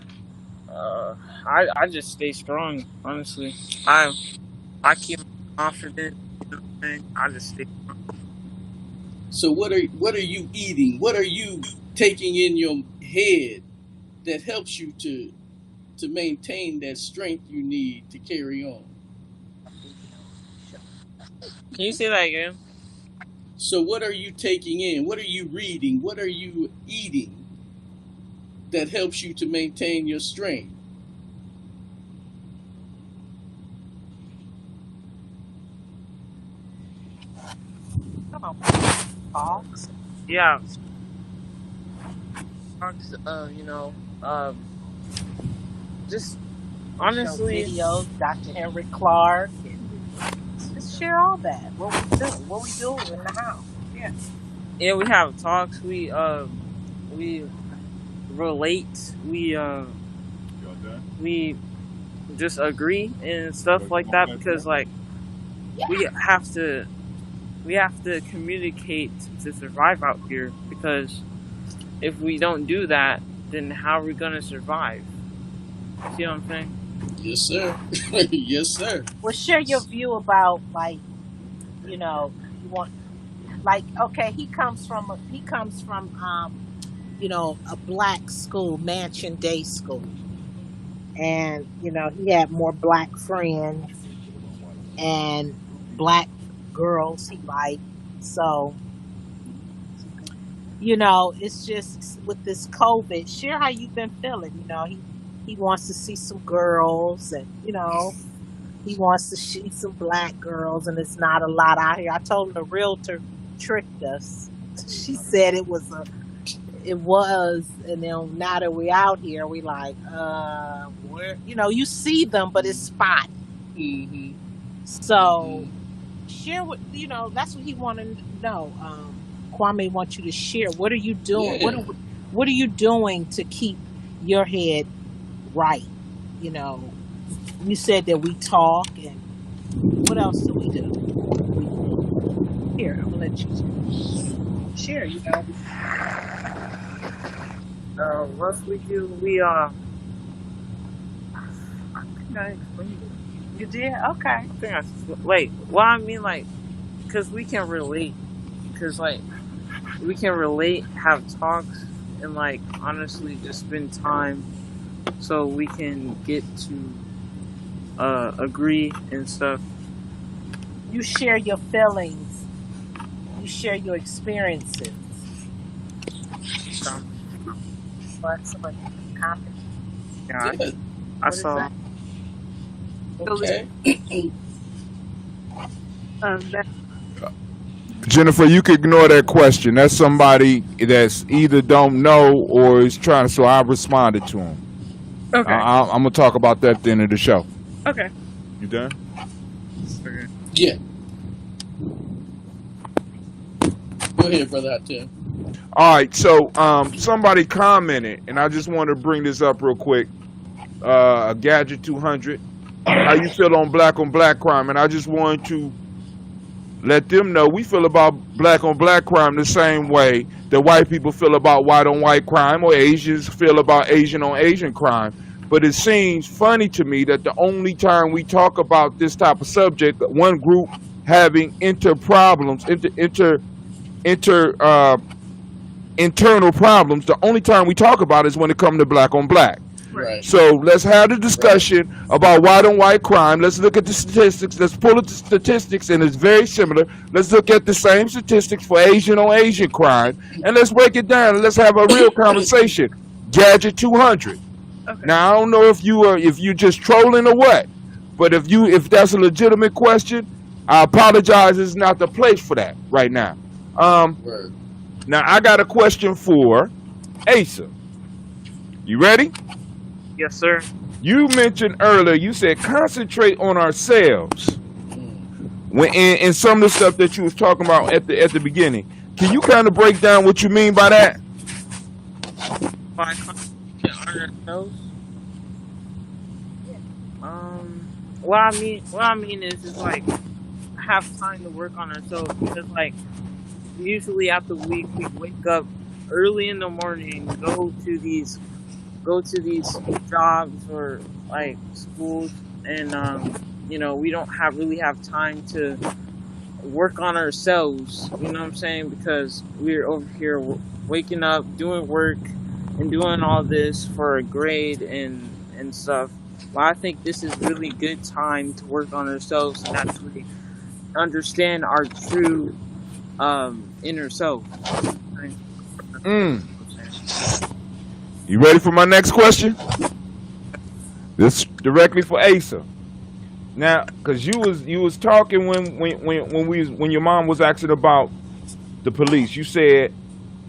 I just stay strong. Honestly, I keep confident. You know what I'm saying? I just stay. So what are you eating? What are you taking in your head that helps you to maintain that strength you need to carry on? Can you say that again? So what are you taking in? What are you reading? What are you eating that helps you to maintain your strength? Come on, talks. Yeah. Just honestly, Show videos, Dr. Henry Clark, and just share all that. What we doing in the house. Yeah. yeah, we have talks. We relate. We just agree and stuff like that because like we have to communicate to survive out here, because if we don't do that, then how are we gonna survive? See what I'm saying? Yes, sir. Yes, sir. Well, share your view about you want okay, he comes from a black school, Mansion Day School, and he had more black friends and black girls he liked. So it's just with this COVID. Share how you've been feeling. He wants to see some girls, and he wants to see some black girls, and it's not a lot out here. I told him the realtor tricked us. She said it was, and then now that we out here, we like, where you see them, but it's spotty. Mm-hmm. So share what that's what he wanted to know. Kwame wants you to share. What are you doing? Yeah. What are you doing to keep your head right? You said that we talk, and what else do we do? Here, I'm gonna let you share. What we do, I think I explained it. You did? Okay. Wait, well, I mean, like, because we can relate. Because, like, we can relate, have talks, and, like, honestly, just spend time so we can get to agree and stuff. You share your feelings. You share your experiences. But somebody confident. Yeah, Yeah. I saw. Okay. Jennifer, you can ignore that question. That's somebody that's either don't know or is trying to. So I responded to him. Okay. I'm gonna talk about that at the end of the show. Okay. You done? Okay. Yeah. Go ahead, brother Hatem. All right. So somebody commented, and I just want to bring this up real quick. Gadget 200. How you feel on black crime? And I just wanted to let them know we feel about black on black crime the same way that white people feel about white on white crime, or Asians feel about Asian on Asian crime. But it seems funny to me that the only time we talk about this type of subject, one group having internal problems, internal problems, the only time we talk about it is when it comes to black on black. Right. So let's have the discussion about white on white crime. Let's look at the statistics. Let's pull up the statistics, and it's very similar. Let's look at the same statistics for Asian on Asian crime, and let's break it down. And let's have a real conversation. Gadget 200. Okay. Now I don't know if you just trolling or what, but if that's a legitimate question, I apologize. It's not the place for that right now. Word. Now I got a question for Asa. You ready? Yes, sir. You mentioned earlier, you said concentrate on ourselves. When in some of the stuff that you was talking about at the beginning. Can you kind of break down what you mean by that? By concentrating on ourselves. What I mean is like have time to work on ourselves, because like usually after the week we wake up early in the morning, go to these jobs or like schools, and we don't really have time to work on ourselves, you know what I'm saying, because we're over here waking up, doing work and doing all this for a grade and stuff. Well, I think this is really good time to work on ourselves and actually understand our true inner self. Mm. You ready for my next question? This directly for Asa. Now, because you was talking when your mom was asking about the police, you said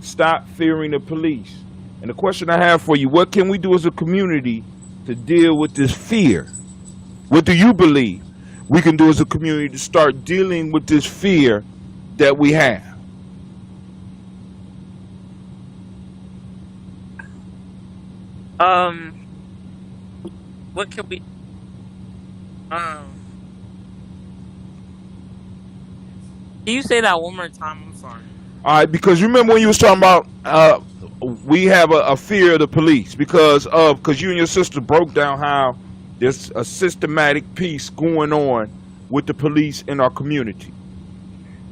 stop fearing the police. And the question I have for you: what can we do as a community to deal with this fear? What do you believe we can do as a community to start dealing with this fear that we have? What can we can you say that one more time? I'm sorry. All right, because you remember when you was talking about we have a fear of the police because you and your sister broke down how there's a systematic piece going on with the police in our community,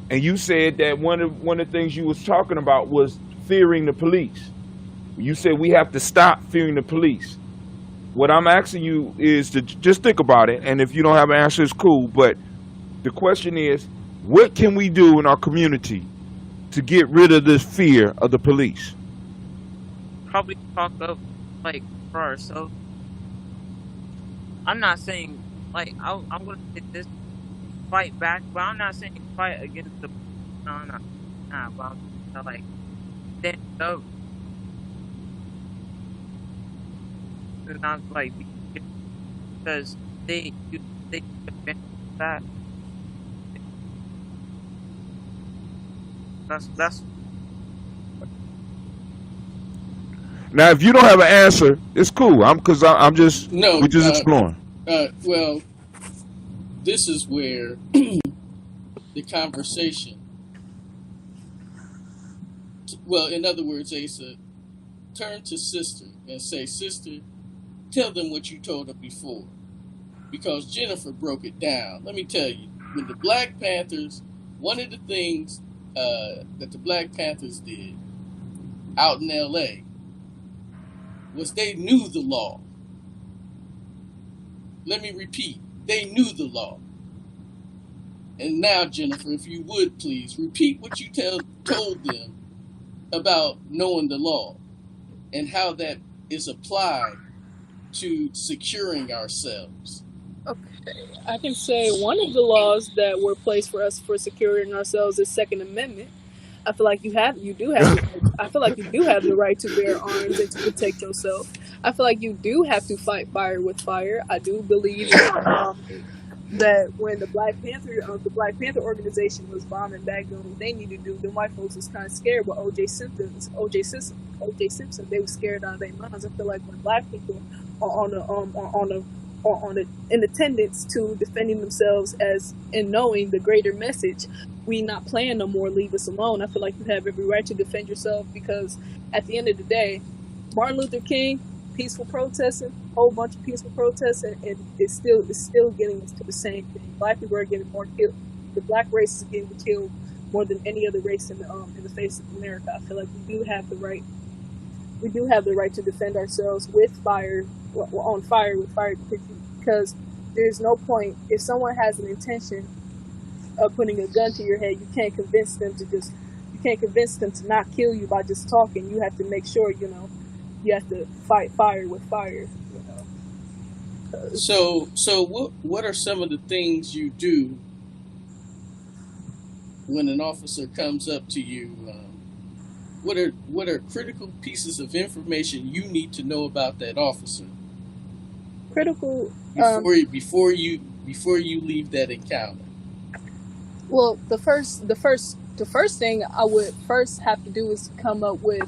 and you said that one of the things you was talking about was fearing the police. You said we have to stop fearing the police. What I'm asking you is to just think about it, and if you don't have an answer, it's cool. But the question is, what can we do in our community to get rid of this fear of the police? Probably talk up like for ourselves. I'm not saying like I'm gonna say this, fight back, but I'm not saying fight against the no, but I'm like stand up and not like because they advance that. That's Now, if you don't have an answer, it's cool. I'm just No. we're just exploring. Well, this is where the conversation. Well, in other words, Asa, turn to sister and say, "Sister, tell them what you told her before," because Jennifer broke it down. Let me tell you, when the Black Panthers, one of the things that the Black Panthers did out in L.A. was they knew the law. Let me repeat, they knew the law. And now, Jennifer, if you would please repeat what you told them about knowing the law and how that is applied to securing ourselves. Okay, I can say one of the laws that were placed for us for securing ourselves is Second Amendment. I feel like you do have the right to bear arms and to protect yourself. I feel like you do have to fight fire with fire. I do believe that when the Black Panther organization was bombing back doing what they needed to do, the white folks was kind of scared with O.J. Simpson. They were scared out of their minds. I feel like when Black people are in attendance to defending themselves as in knowing the greater message, we not playing no more, leave us alone. I feel like you have every right to defend yourself, because at the end of the day, Martin Luther King, peaceful protesting, whole bunch of peaceful protesting, and it's still getting us to the same thing. Black people are getting more killed. The black race is getting killed more than any other race in the face of America. I feel like we do have the right to defend ourselves with fire, on fire with fire, because there's no point if someone has an intention of putting a gun to your head. You can't convince them to not kill you by just talking. You have to make sure, you have to fight fire with fire. So what are some of the things you do when an officer comes up to you? What are critical pieces of information you need to know about that officer Critical. before you leave that encounter? Well, the first thing I would first have to do is come up with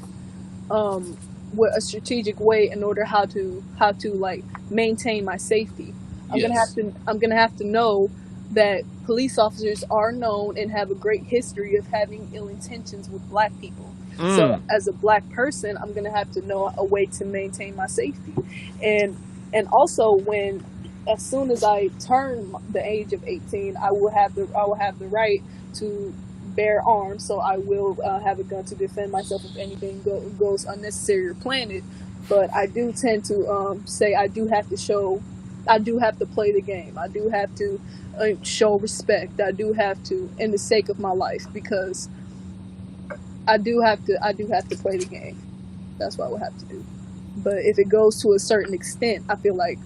a strategic way in order how to like maintain my safety. I'm gonna have to know that police officers are known and have a great history of having ill intentions with black people. So as a black person, I'm gonna have to know a way to maintain my safety, and also as soon as I turn the age of 18, I will have the right to bear arms. So I will have a gun to defend myself if anything goes unnecessary or planned. But I do tend to say I do have to play the game. I do have to show respect. I do have to, in the sake of my life, because I do have to play the game. That's what I would have to do. But if it goes to a certain extent, I feel like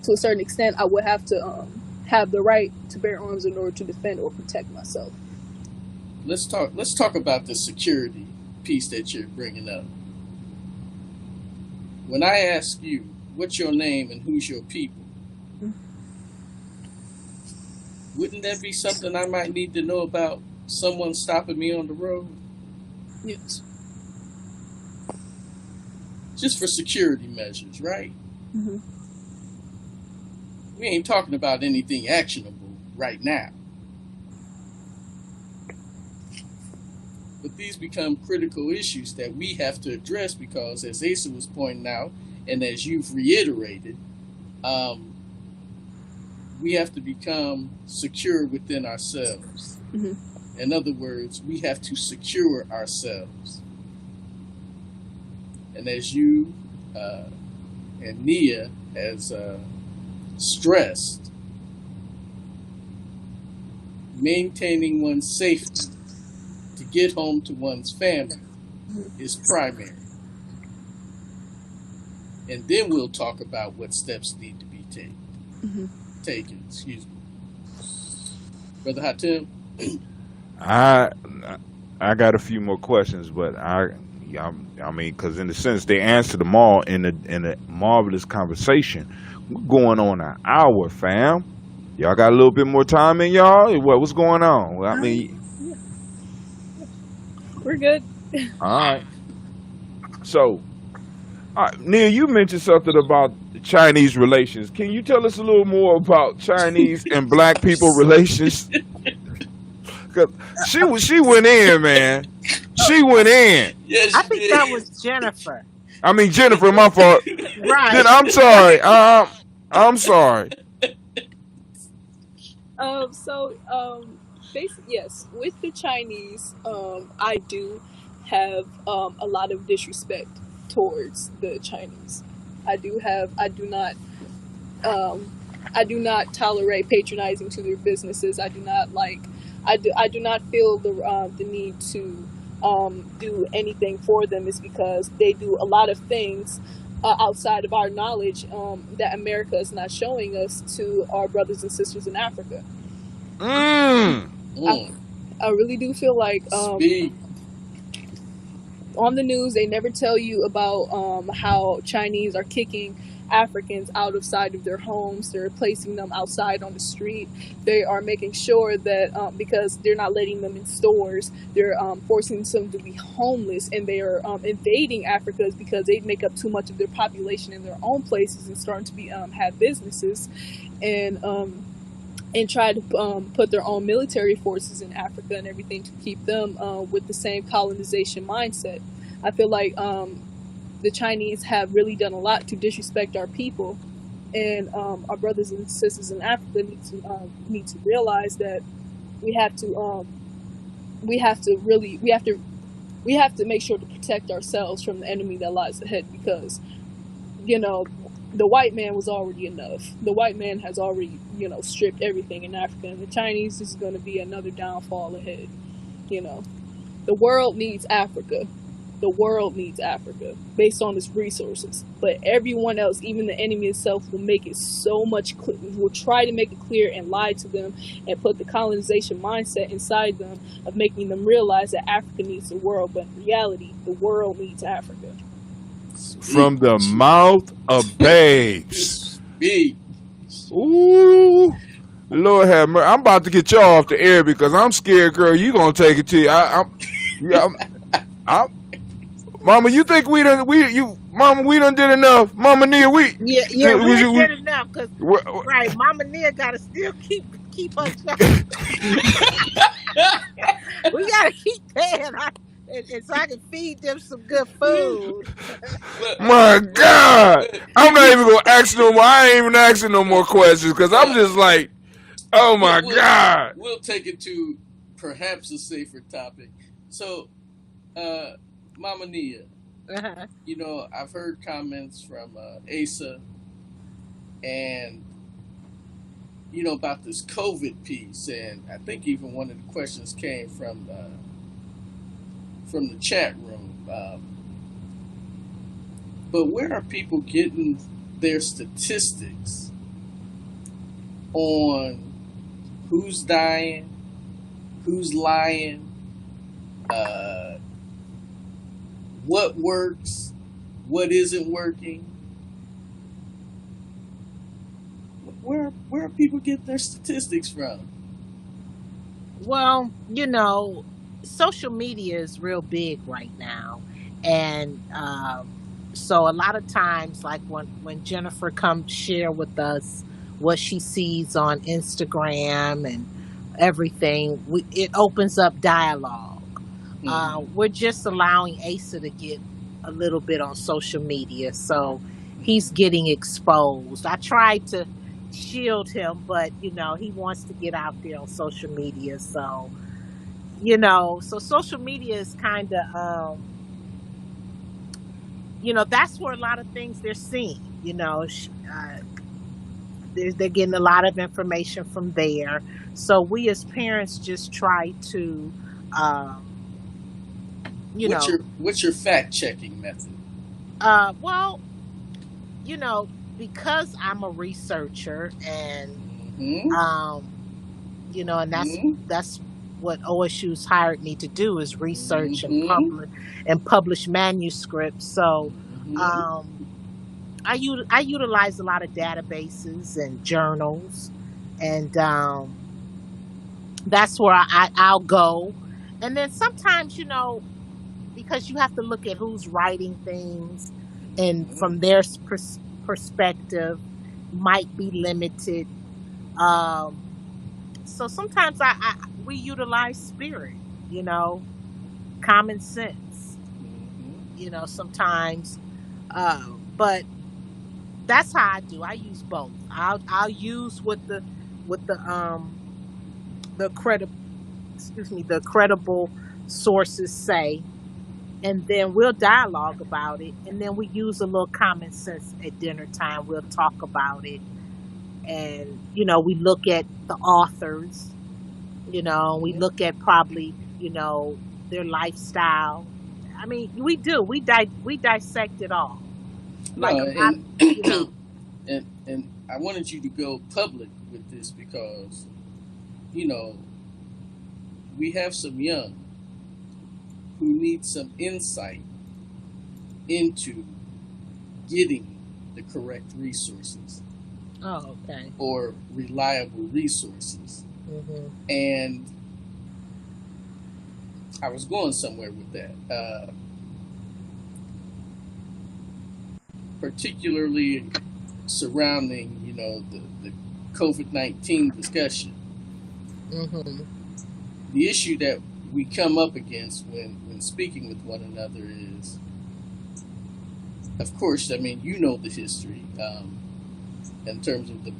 I would have to have the right to bear arms in order to defend or protect myself. Let's talk about the security piece that you're bringing up. When I ask you, what's your name and who's your people? Wouldn't that be something I might need to know about someone stopping me on the road? Yes. Just for security measures, right? Mm-hmm. We ain't talking about anything actionable right now. But these become critical issues that we have to address because, as Asa was pointing out, and as you've reiterated, we have to become secure within ourselves. Mm-hmm. In other words, we have to secure ourselves. And as you and Nia has stressed, maintaining one's safety to get home to one's family is primary. And then we'll talk about what steps need to be taken. Excuse me. Brother Hatem? I got a few more questions, but I mean, because in a sense they answered them all in a marvelous conversation. We're going on an hour, fam. Y'all got a little bit more time in y'all? What's going on? Well, I mean, we're good. All right. So, Neil, you mentioned something about Chinese relations. Can you tell us a little more about Chinese and black people relations? Cause she went in, man. She went in. Yes, I think that was Jennifer. I mean, Jennifer, my fault. Right. Then I'm sorry. I'm sorry. Basically, yes, with the Chinese, I do have a lot of disrespect towards the Chinese. I do not tolerate patronizing to their businesses. I do not feel the need to do anything for them. Is because they do a lot of things outside of our knowledge that America is not showing us to our brothers and sisters in Africa. I really do feel like on the news they never tell you about how Chinese are kicking Africans outside of their homes. They're placing them outside on the street. They are making sure that because they're not letting them in stores, they're forcing them to be homeless, and they are invading Africa because they make up too much of their population in their own places and starting to be have businesses and try to put their own military forces in Africa and everything to keep them with the same colonization mindset. I feel like the Chinese have really done a lot to disrespect our people, and our brothers and sisters in Africa need to realize that we have to make sure to protect ourselves from the enemy that lies ahead, because you know, the white man was already enough. The white man has already, you know, stripped everything in Africa, and the Chinese is going to be another downfall ahead. You know, the world needs Africa. The world needs Africa based on its resources. But everyone else, even the enemy itself, will make it so much will try to make it clear and lie to them and put the colonization mindset inside them of making them realize that Africa needs the world. But in reality, the world needs Africa. From the mouth of babes. Big. Ooh. Lord have mercy. I'm about to get y'all off the air because I'm scared, girl. You gonna take it to you. Mama, you think we done did enough? Mama Nia, we did enough because right, Mama Nia gotta still keep her job. We gotta keep paying her, and so I can feed them some good food. My God, I'm not even gonna ask no more. I ain't even asking no more questions because I'm just like, oh my God. We'll take it to perhaps a safer topic. So, Mama Nia, you know, I've heard comments from Asa and, you know, about this COVID piece, and I think even one of the questions came from the chat room. But where are people getting their statistics on who's dying, who's lying, what works, what isn't working? Where are people getting their statistics from? Well, you know, social media is real big right now, and so a lot of times, like when Jennifer comes share with us what she sees on Instagram and everything, it opens up dialogue. We're just allowing Asa to get a little bit on social media, so he's getting exposed. I tried to shield him, but you know, he wants to get out there on social media, so you know, so social media is kind of you know, that's where a lot of things they're seeing, you know, they're getting a lot of information from there. So we as parents just try to you know, what's your fact checking method? Well, you know, because I'm a researcher and you know, and that's what OSU's hired me to do, is research and publish manuscripts. So I utilize a lot of databases and journals, and that's where I'll go. And then sometimes, you know, because you have to look at who's writing things, and from their perspective might be limited. So sometimes we utilize spirit, you know, common sense, you know, sometimes. But that's how I do. I use both. I'll use what the credible sources say, and then we'll dialogue about it, and then we use a little common sense at dinner time. We'll talk about it, and you know, we look at the authors, you know, we look at probably, you know, their lifestyle. I mean, we dissect it all. Like, you know, and I wanted you to go public with this because, you know, we have some young who need some insight into getting the correct resources. Oh, okay. Or reliable resources. And I was going somewhere with that. Particularly surrounding, you know, the COVID-19 discussion. The issue that we come up against when speaking with one another is, of course, I mean, you know the history in terms of the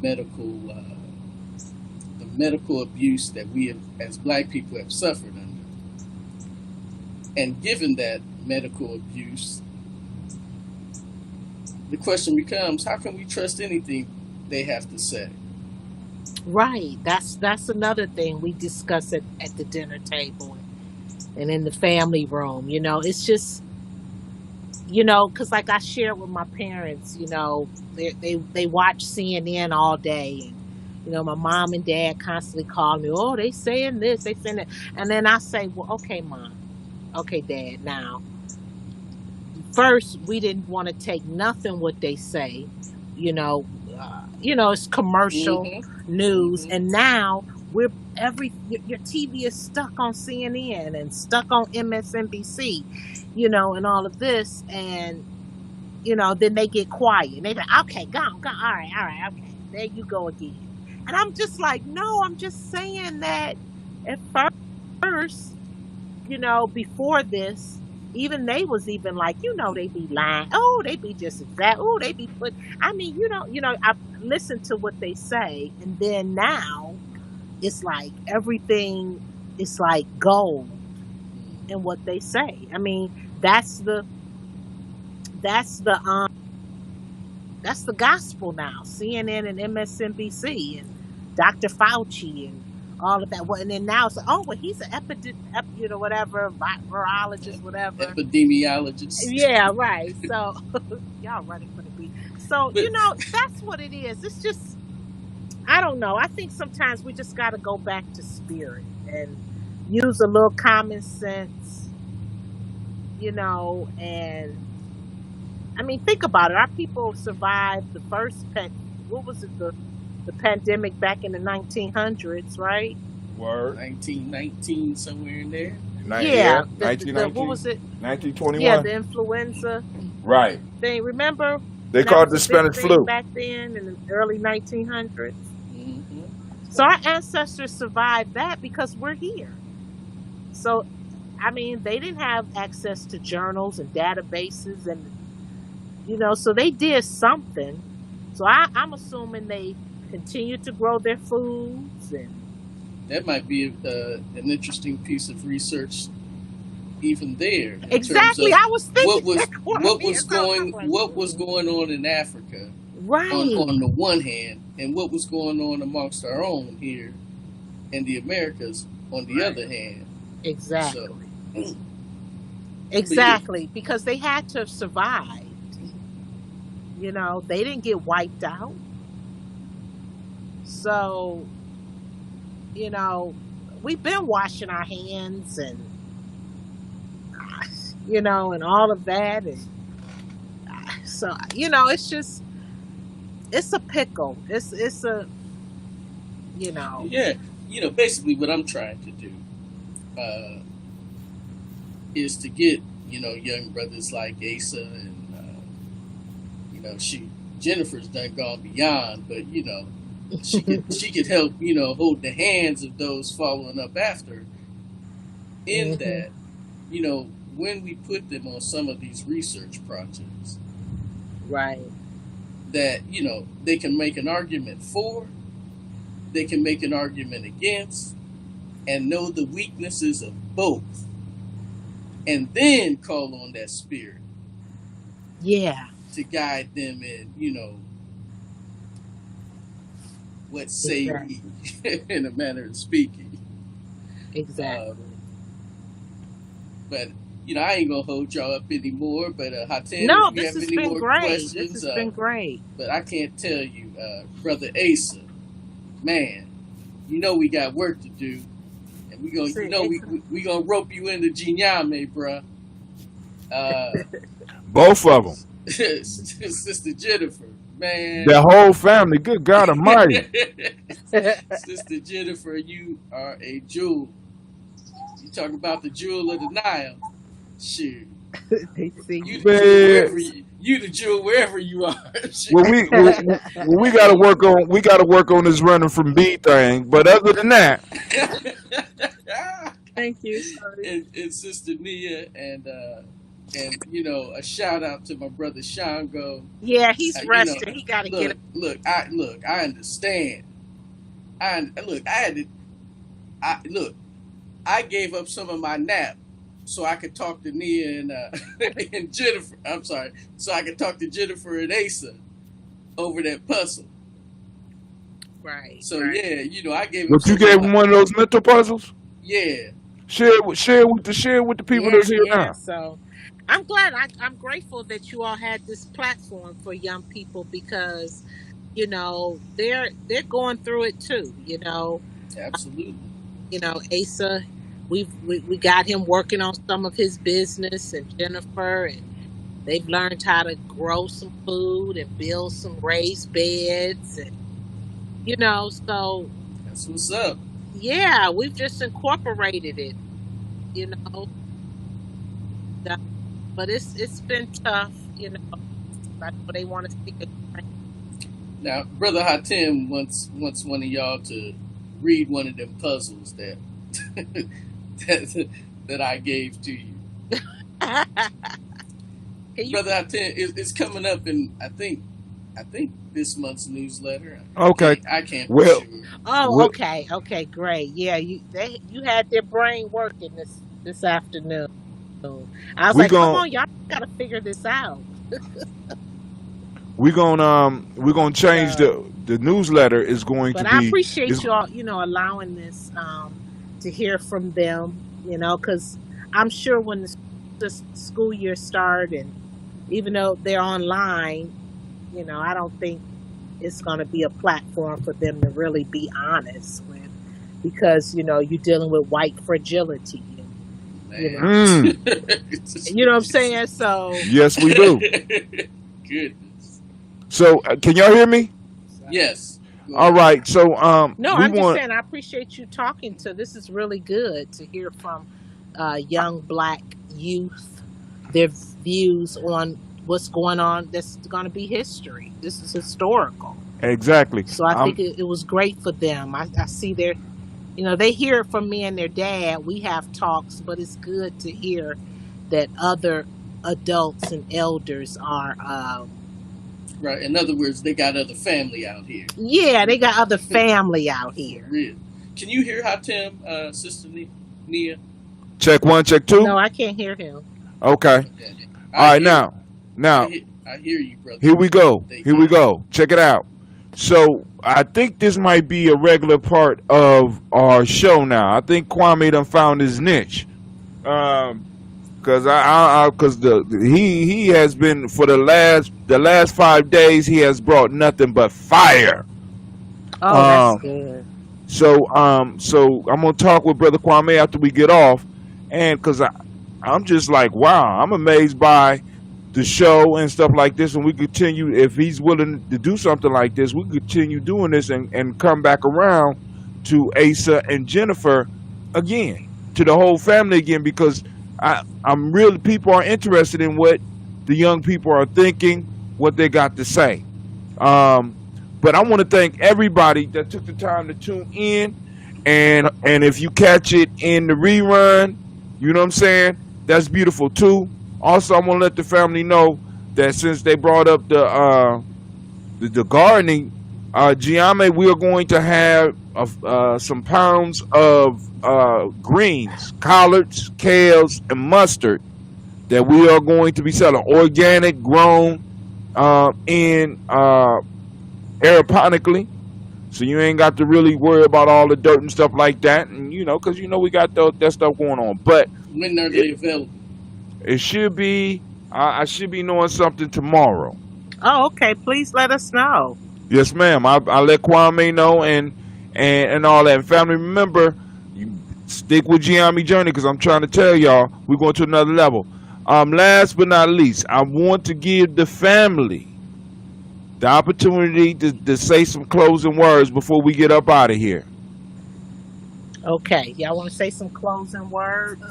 medical abuse that we have, as Black people, have suffered under. And given that medical abuse, the question becomes, how can we trust anything they have to say? Right. That's another thing we discuss at the dinner table and in the family room. It's just because like I shared with my parents, they watch CNN all day, and my mom and dad constantly call me, oh, they saying this, they saying that, and then I say, well, okay, mom, okay, dad, now first we didn't want to take nothing what they say, you know, it's commercial Mm-hmm. news, Mm-hmm. and now we're your TV is stuck on CNN and stuck on MSNBC, and all of this, and then they get quiet. And they like, okay, go on, all right, okay. There you go again. And I'm just like, no, I'm just saying that at first, before this, even they was even like, they be lying. Oh, they be just exact. Oh, they be put. I mean, I listen to what they say, and then now it's like everything is like gold in what they say. I mean, that's the that's the that's the gospel now. CNN and MSNBC and Dr. Fauci and all of that. Well, and then now it's like, oh, well, he's an whatever, virologist, whatever. Epidemiologist. Yeah, right. So y'all running for the beat. So, But that's what it is. It's just, I don't know. I think sometimes we just got to go back to spirit and use a little common sense, and I mean, think about it. Our people survived the first what was it, the pandemic back in the 1900s, right? Word. 1919, somewhere in there. Yeah, Yeah, what was it? 1921. Yeah, the influenza Right. thing. Remember They when that called was it a the big Spanish thing flu. back then in the early 1900s? Mm-hmm. So our ancestors survived that because we're here. So, I mean, they didn't have access to journals and databases, and so they did something. So I'm assuming they continue to grow their foods, and That might be an interesting piece of research, even there, in terms exactly. of I was thinking that, Kwame, as I was talking, like, what was going on in Africa right, on the one hand, and what was going on amongst our own here in the Americas on the right, other hand. exactly, So, but yeah, exactly, because they had to survive. They didn't get wiped out. So you know, we've been washing our hands and and all of that, and so it's just it's a pickle. It's a you know yeah, basically what I'm trying to do uh, is to get young brothers like Asa and she Jennifer's done gone beyond, but she could help hold the hands of those following up after in hmm that when we put them on some of these research projects right, that they can make an argument for, they can make an argument against, and know the weaknesses of both, and then call on that spirit yeah, to guide them in what say we, exactly, in a manner of speaking. exactly. But I ain't gonna hold y'all up anymore. But Hatan, No, if you this have has any been more great. This questions, has been great. but I can't tell you, brother Asa, man, we got work to do, and we gonna, See, we gonna rope you into Gye-Nyame, bruh. Both of them. Sister Jennifer, man. The whole family. Good God Almighty. Sister Jennifer, you are a jewel. You talk about the jewel of the Nile. Shoot. they see You you. the jewel wherever Man, you the jewel wherever you are. well, we got to work on this running from B thing. But other than that, Thank you. Sorry. and Sister Nia and a shout out to my brother Shango. Yeah, he's You know, resting. He got to get up. I understand. I look, I had to. I gave up some of my nap so I could talk to Nia and and Jennifer. I'm sorry, so I could talk to Jennifer and Asa over that puzzle. Right. So yeah, I gave him But you some gave him one of those mental puzzles. yeah. Share with the people Yeah, that's here yeah. now. So I'm glad. I'm grateful that you all had this platform for young people because, they're going through it too. Absolutely. Asa, we got him working on some of his business, and Jennifer, and they've learned how to grow some food and build some raised beds, and so That's what's up. yeah, we've just incorporated it. You know, that- but it's been tough. I know they want to see it. Now, Brother Hatim wants one of y'all to read one of them puzzles that that I gave to you. Brother Hatim, it's coming up in I think this month's newsletter. Okay. I can't be Well, sure. Oh, we, okay, great. Yeah, you had their brain working this afternoon. I was we like, come gon' on, y'all gotta figure this out. we're gonna change So, the newsletter is going to but I be is appreciate y'all, allowing this to hear from them, because I'm sure when the school year start, and even though they're online, I don't think it's going to be a platform for them to really be honest with, because you're dealing with white fragility, Man. you know what I'm saying. So, yes we do. Goodness. So can y'all hear me? Yes. Go All ahead. right. So no, we I'm just want saying I appreciate you talking to. This is really good to hear from young black youth, their views on what's going on. That's going to be history. This is historical. exactly. So I think it was great for them. I see their, they hear it from me and their dad. We have talks, but it's good to hear that other adults and elders are. Right. In other words, they got other family out here. Yeah, they got other family out For here. real. Can you hear Hatim, Sister Nia? check one, check No, two. I can't hear him. Okay. Okay. All right. I Now hear you, brother. here we go. They Here we can. go. Check it out. So I think this might be a regular part of our show now. I think Kwame done found his niche. Cause cause he has been for the last 5 days he has brought nothing but fire. Oh, that's Um, good. so I'm gonna talk with Brother Kwame after we get off, and cause I'm just like wow, I'm amazed by the show and stuff like this, and we continue if he's willing to do something like this, we continue doing this and come back around to Asa and Jennifer again, to the whole family again, because I'm really people are interested in what the young people are thinking, what they got to say. Um, but I want to thank everybody that took the time to tune in, and if you catch it in the rerun, you know what I'm saying. That's beautiful too. Also, I want to let the family know that since they brought up the gardening, Gye-Nyame, we are going to have some pounds of greens, collards, kales, and mustard that we are going to be selling, organic, grown in aeroponically. So you ain't got to really worry about all the dirt and stuff like that, and because we got that stuff going on. But When are it, they available? it should be. I should be knowing something tomorrow. Oh, okay. Please let us know. Yes, ma'am. I'll let Kwame know and all that. And family, remember, you stick with Gye-Nyame Journey because I'm trying to tell y'all we're going to another level. Last but not least, I want to give the family the opportunity to say some closing words before we get up out of here. Okay. Y'all want to say some closing words?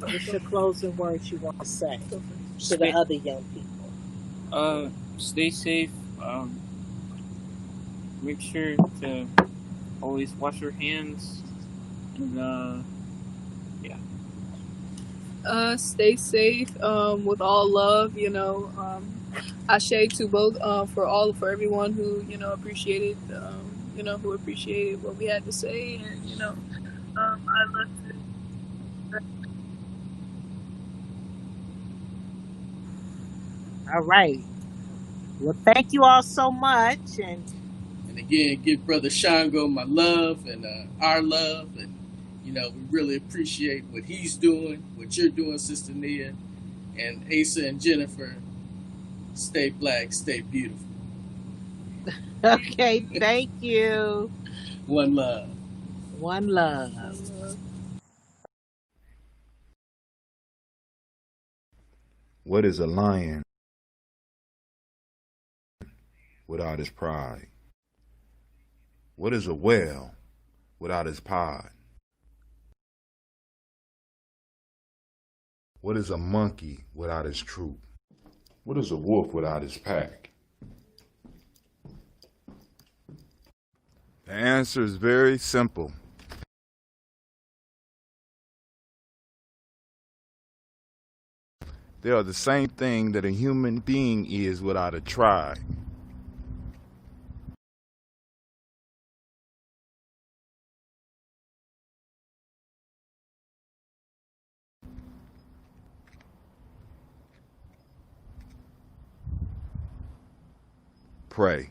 What's your closing words you want to say to the Stay, other young people? stay safe. Make sure to always wash your hands, and yeah. Stay safe. With all love, Ashe to both. For everyone who appreciated, who appreciated what we had to say, and I love to All right. Well, thank you all so much. And again, give Brother Shango my love and our love. And, we really appreciate what he's doing, what you're doing, Sister Nia. And Asa and Jennifer, stay black, stay beautiful. Okay, thank you. One love. One love. What is a lion without his pride? What is a whale without his pod? What is a monkey without his troop? What is a wolf without his pack? The answer is very simple. They are the same thing that a human being is without a tribe. Pray.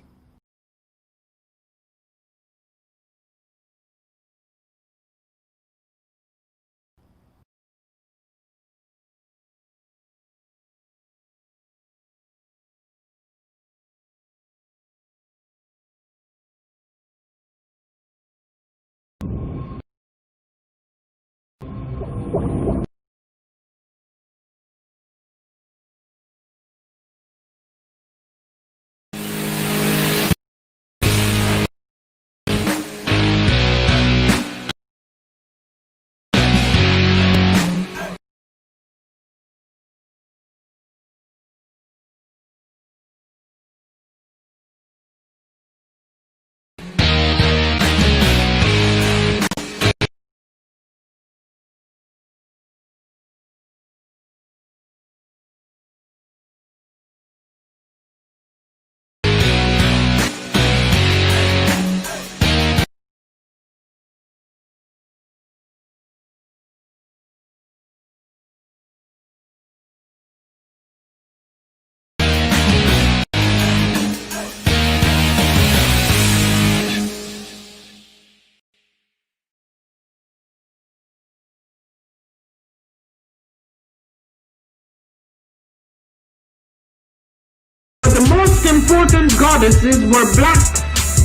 The most important goddesses were black,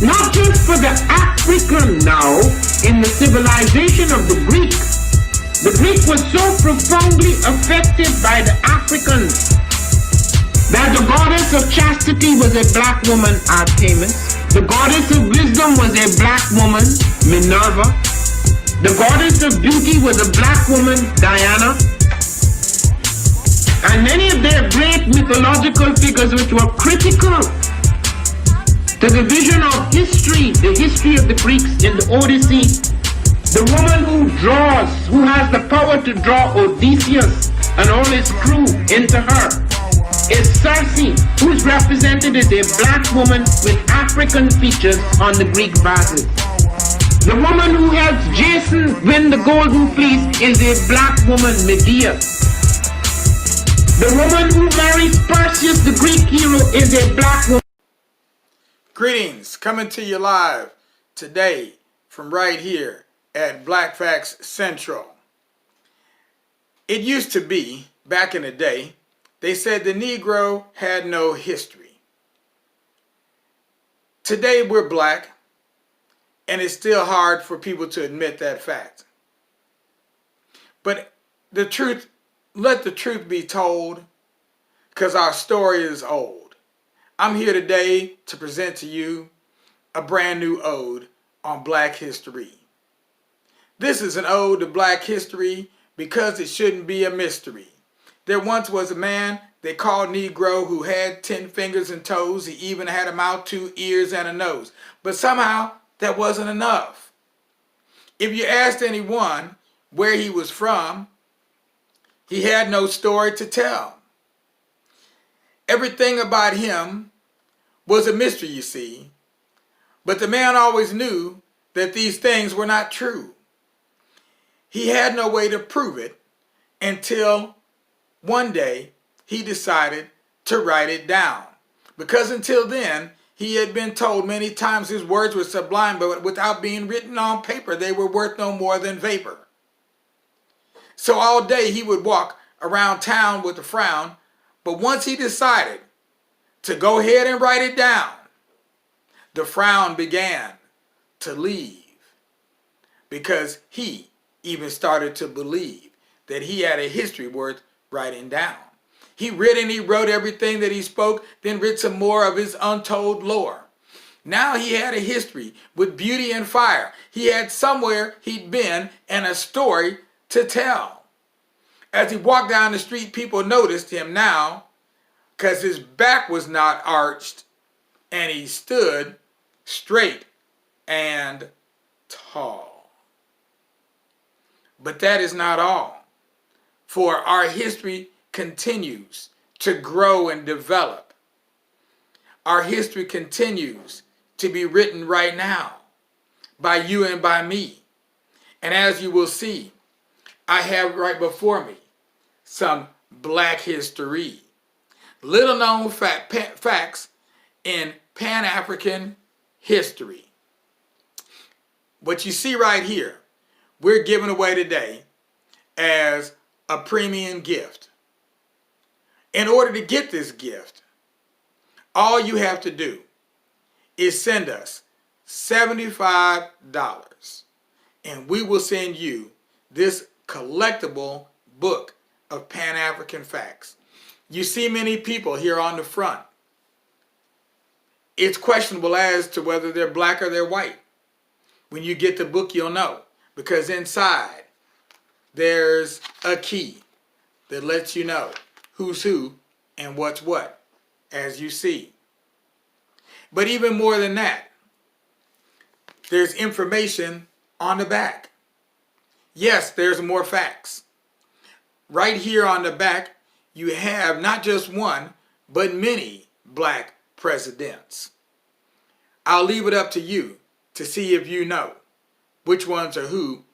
not just for the African now, in the civilization of the Greek. The Greek was so profoundly affected by the Africans that the goddess of chastity was a black woman, Artemis. The goddess of wisdom was a black woman, Minerva. The goddess of beauty was a black woman, Diana. And many of their great mythological figures which were critical to the vision of history, the history of the Greeks in the Odyssey, the woman who draws, who has the power to draw Odysseus and all his crew into her, is Circe, who is represented as a black woman with African features on the Greek vases. The woman who helps Jason win the Golden Fleece is a black woman, Medea. The woman who marries Perseus, the Greek hero, is a black woman. Greetings, coming to you live today from right here at Black Facts Central. It used to be, back in the day, they said the Negro had no history. Today we're black, and it's still hard for people to admit that fact. But the truth, let the truth be told, because our story is old. I'm here today to present to you a brand new ode on Black history. This is an ode to Black history because it shouldn't be a mystery. There once was a man they called Negro who had 10 fingers and toes. He even had a mouth, 2 ears, and a nose. But somehow that wasn't enough. If you asked anyone where he was from, he had no story to tell. Everything about him was a mystery, you see. But the man always knew that these things were not true. He had no way to prove it until one day he decided to write it down. Because until then, he had been told many times his words were sublime, but without being written on paper, they were worth no more than vapor. So all day he would walk around town with a frown, but once he decided to go ahead and write it down, the frown began to leave, because he even started to believe that he had a history worth writing down. He read and he wrote everything that he spoke, then read some more of his untold lore. Now he had a history with beauty and fire. He had somewhere he'd been and a story to tell. As he walked down the street, people noticed him now because his back was not arched and he stood straight and tall. But that is not all, for our history continues to grow and develop. Our history continues to be written right now by you and by me. And as you will see, I have right before me some Black history, little known facts in Pan-African history. What you see right here, we're giving away today as a premium gift. In order to get this gift, all you have to do is send us $75 and we will send you this collectible book of Pan-African facts. You see many people here on the front. It's questionable as to whether they're black or they're white. When you get the book, you'll know, because inside there's a key that lets you know who's who and what's what, as you see. But even more than that, there's information on the back. Yes, there's more facts. Right here on the back, you have not just one, but many black presidents. I'll leave it up to you to see if you know which ones are who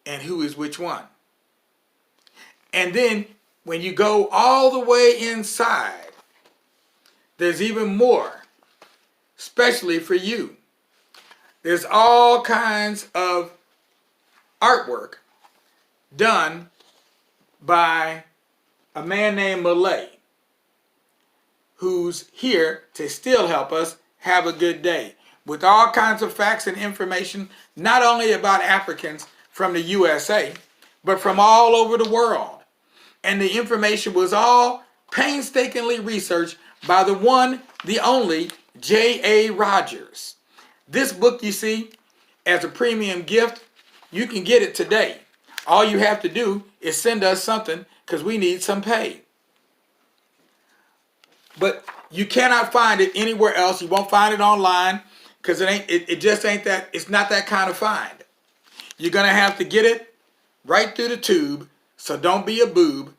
and who is which one. And then when you go all the way inside, there's even more, especially for you. There's all kinds of artwork done by a man named Malay, who's here to still help us have a good day with all kinds of facts and information, not only about Africans from the USA, but from all over the world. And the information was all painstakingly researched by the one, the only, J.A. Rogers. This book you see as a premium gift, you can get it today. All you have to do is send us something because we need some pay. But you cannot find it anywhere else. You won't find it online because it just ain't that, it's not that kind of find. You're going to have to get it right through the tube, so don't be a boob.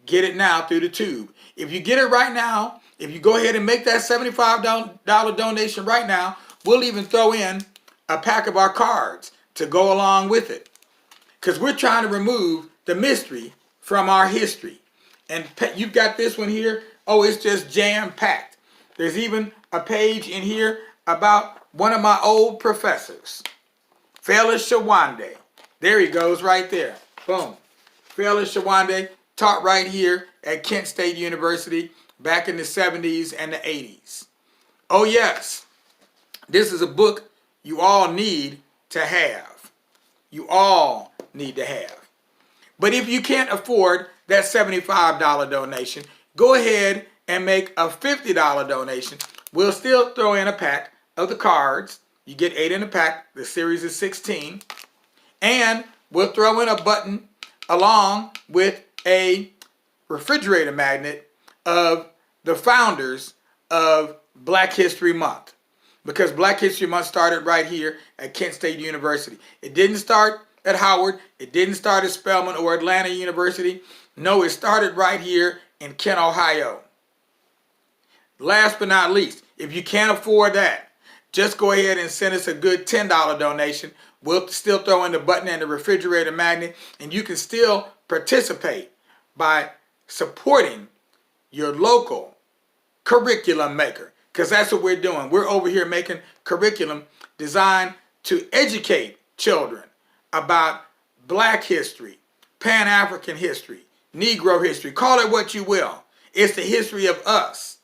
Get it now through the tube. If you get it right now, if you go ahead and make that $75 donation right now, we'll even throw in a pack of our cards to go along with it. Because we're trying to remove the mystery from our history. And you've got this one here. Oh, it's just jam-packed. There's even a page in here about one of my old professors, Felis Shawande. There he goes right there. Boom. Felis Shawande taught right here at Kent State University back in the 70s and the 80s. Oh yes, this is a book you all need to have. You all need to have. But if you can't afford that $75 donation, go ahead and make a $50 donation. We'll still throw in a pack of the cards. You get 8 in a pack. The series is 16. And we'll throw in a button along with a refrigerator magnet of the founders of Black History Month. Because Black History Month started right here at Kent State University. It didn't start at Howard. It didn't start at Spelman or Atlanta University. No, it started right here in Kent, Ohio. Last but not least, if you can't afford that, just go ahead and send us a good $10 donation. We'll still throw in the button and the refrigerator magnet, and you can still participate by supporting your local curriculum maker, because that's what we're doing. We're over here making curriculum designed to educate children about Black history, Pan-African history, Negro history, call it what you will. It's the history of us.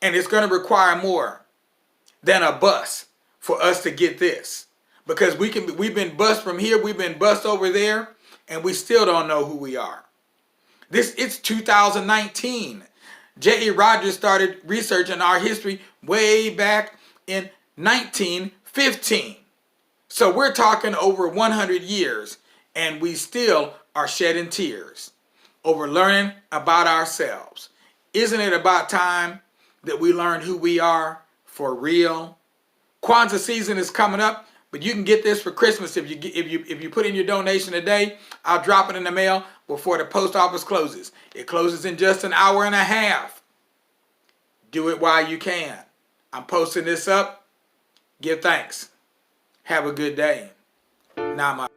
And it's going to require more than a bus for us to get this. Because we've been bused from here, we've been bused over there, and we still don't know who we are. It's 2019. J.E. Rogers started researching our history way back in 1915. So we're talking over 100 years, and we still are shedding tears over learning about ourselves. Isn't it about time that we learn who we are for real? Kwanzaa season is coming up, but you can get this for Christmas if you put in your donation today. I'll drop it in the mail before the post office closes. It closes in just an hour and a half. Do it while you can. I'm posting this up. Give thanks. Have a good day. Namaste.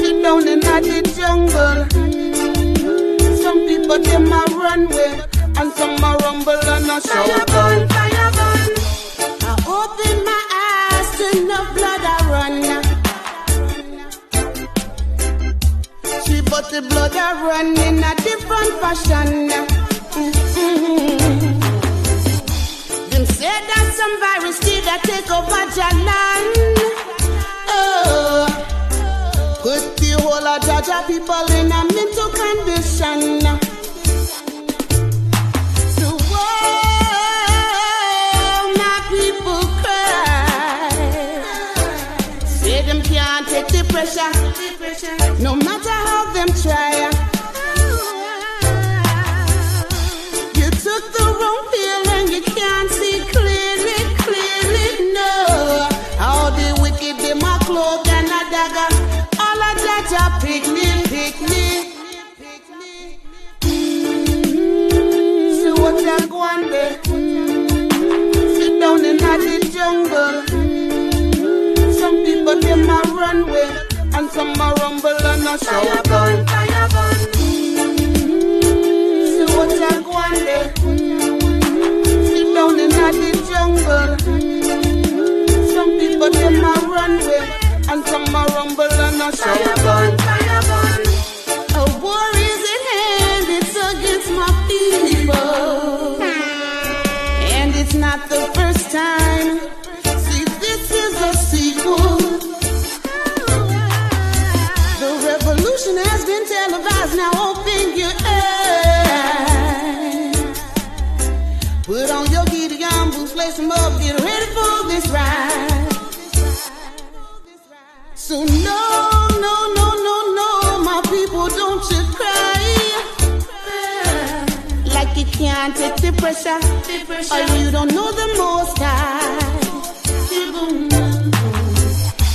Sit down in the jungle. Some people them a run way, and some a rumble and a shout. Fire burn. I open my eyes to no blood a run. See, but the blood a run in a different fashion. Them say that some virus did a take over Jalan. Put the whole of Jaja people in a mental condition. So my people cry. Say them can't take the pressure, no matter how them try. You took the wrong pill and you can't see clearly, no. All the wicked, them a cloak and a dagger. All a Jaja pick me. So what I go on there? Sit down in the jungle. Some people them a run way, and some a rumble and a shout. Fire burn. So what I go on there? Sit down in the jungle. Some people them a run way, and some a rumble and a shout. Fire burn. A war is at hand, it's against my people. And it's not the first time. See, this is a sequel. The revolution has been televised, now open your eyes. Put on your Gye-Nyame boots, lace them up, get ready for this ride. So no, my people, don't you cry. Like you can't take the pressure, or you don't know the Most High.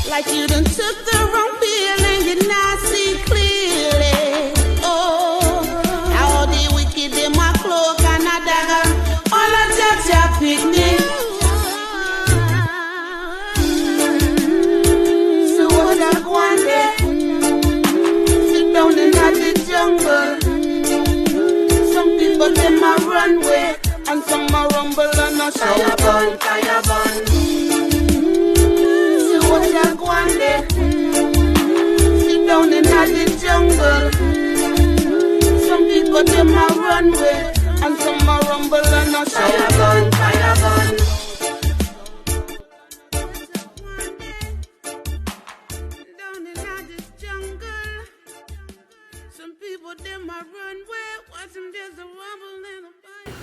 Like you done took the wrong pill and you not see clearly. Oh, how the wicked them a cloak and a dagger. All a Jaja picnic. Sit down in the jungle. Some people them a run way, and some a rumble and a shout. Fire burn. So what I go on there? Sit down in the jungle. Some people them a run way, and some a rumble and a shout. Fire burn. Them I run where, watch them just a rumble in a bite.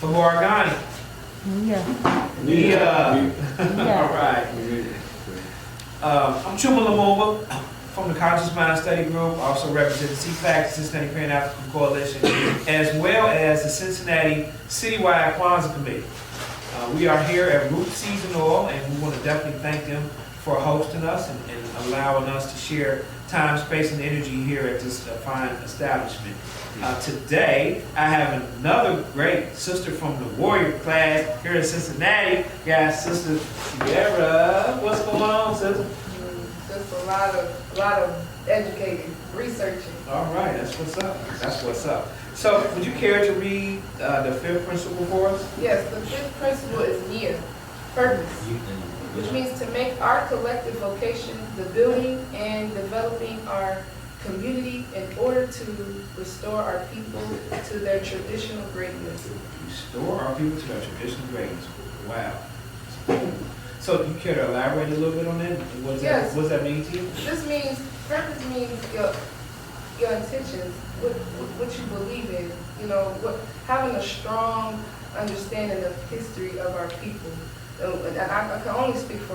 So who are Ghana? All right. I'm Chuma Lamova from the Conscious Mind Study Group. I also represent the CPAC, Cincinnati Pan-African Coalition, as well as the Cincinnati Citywide Kwanzaa Committee. We are here at Root Season Oil, and we want to definitely thank them for hosting us and allowing us to share time, space, and energy here at this fine establishment. Today, I have another great sister from the Warrior class here in Cincinnati. Got Sister Sierra. What's going on, sister? Just a lot of educating, researching. All right, that's what's up. That's what's up. So, would you care to read the fifth principle for us? Yes, the fifth principle is near, purpose, which means to make our collective vocation the building and developing our community in order to restore our people to their traditional greatness. Restore our people to their traditional greatness. Wow. So, you care to elaborate a little bit on that? Yes. What does that mean to you? This means, purpose means your intentions, what you believe in, having a strong understanding of history of our people. And I can only speak for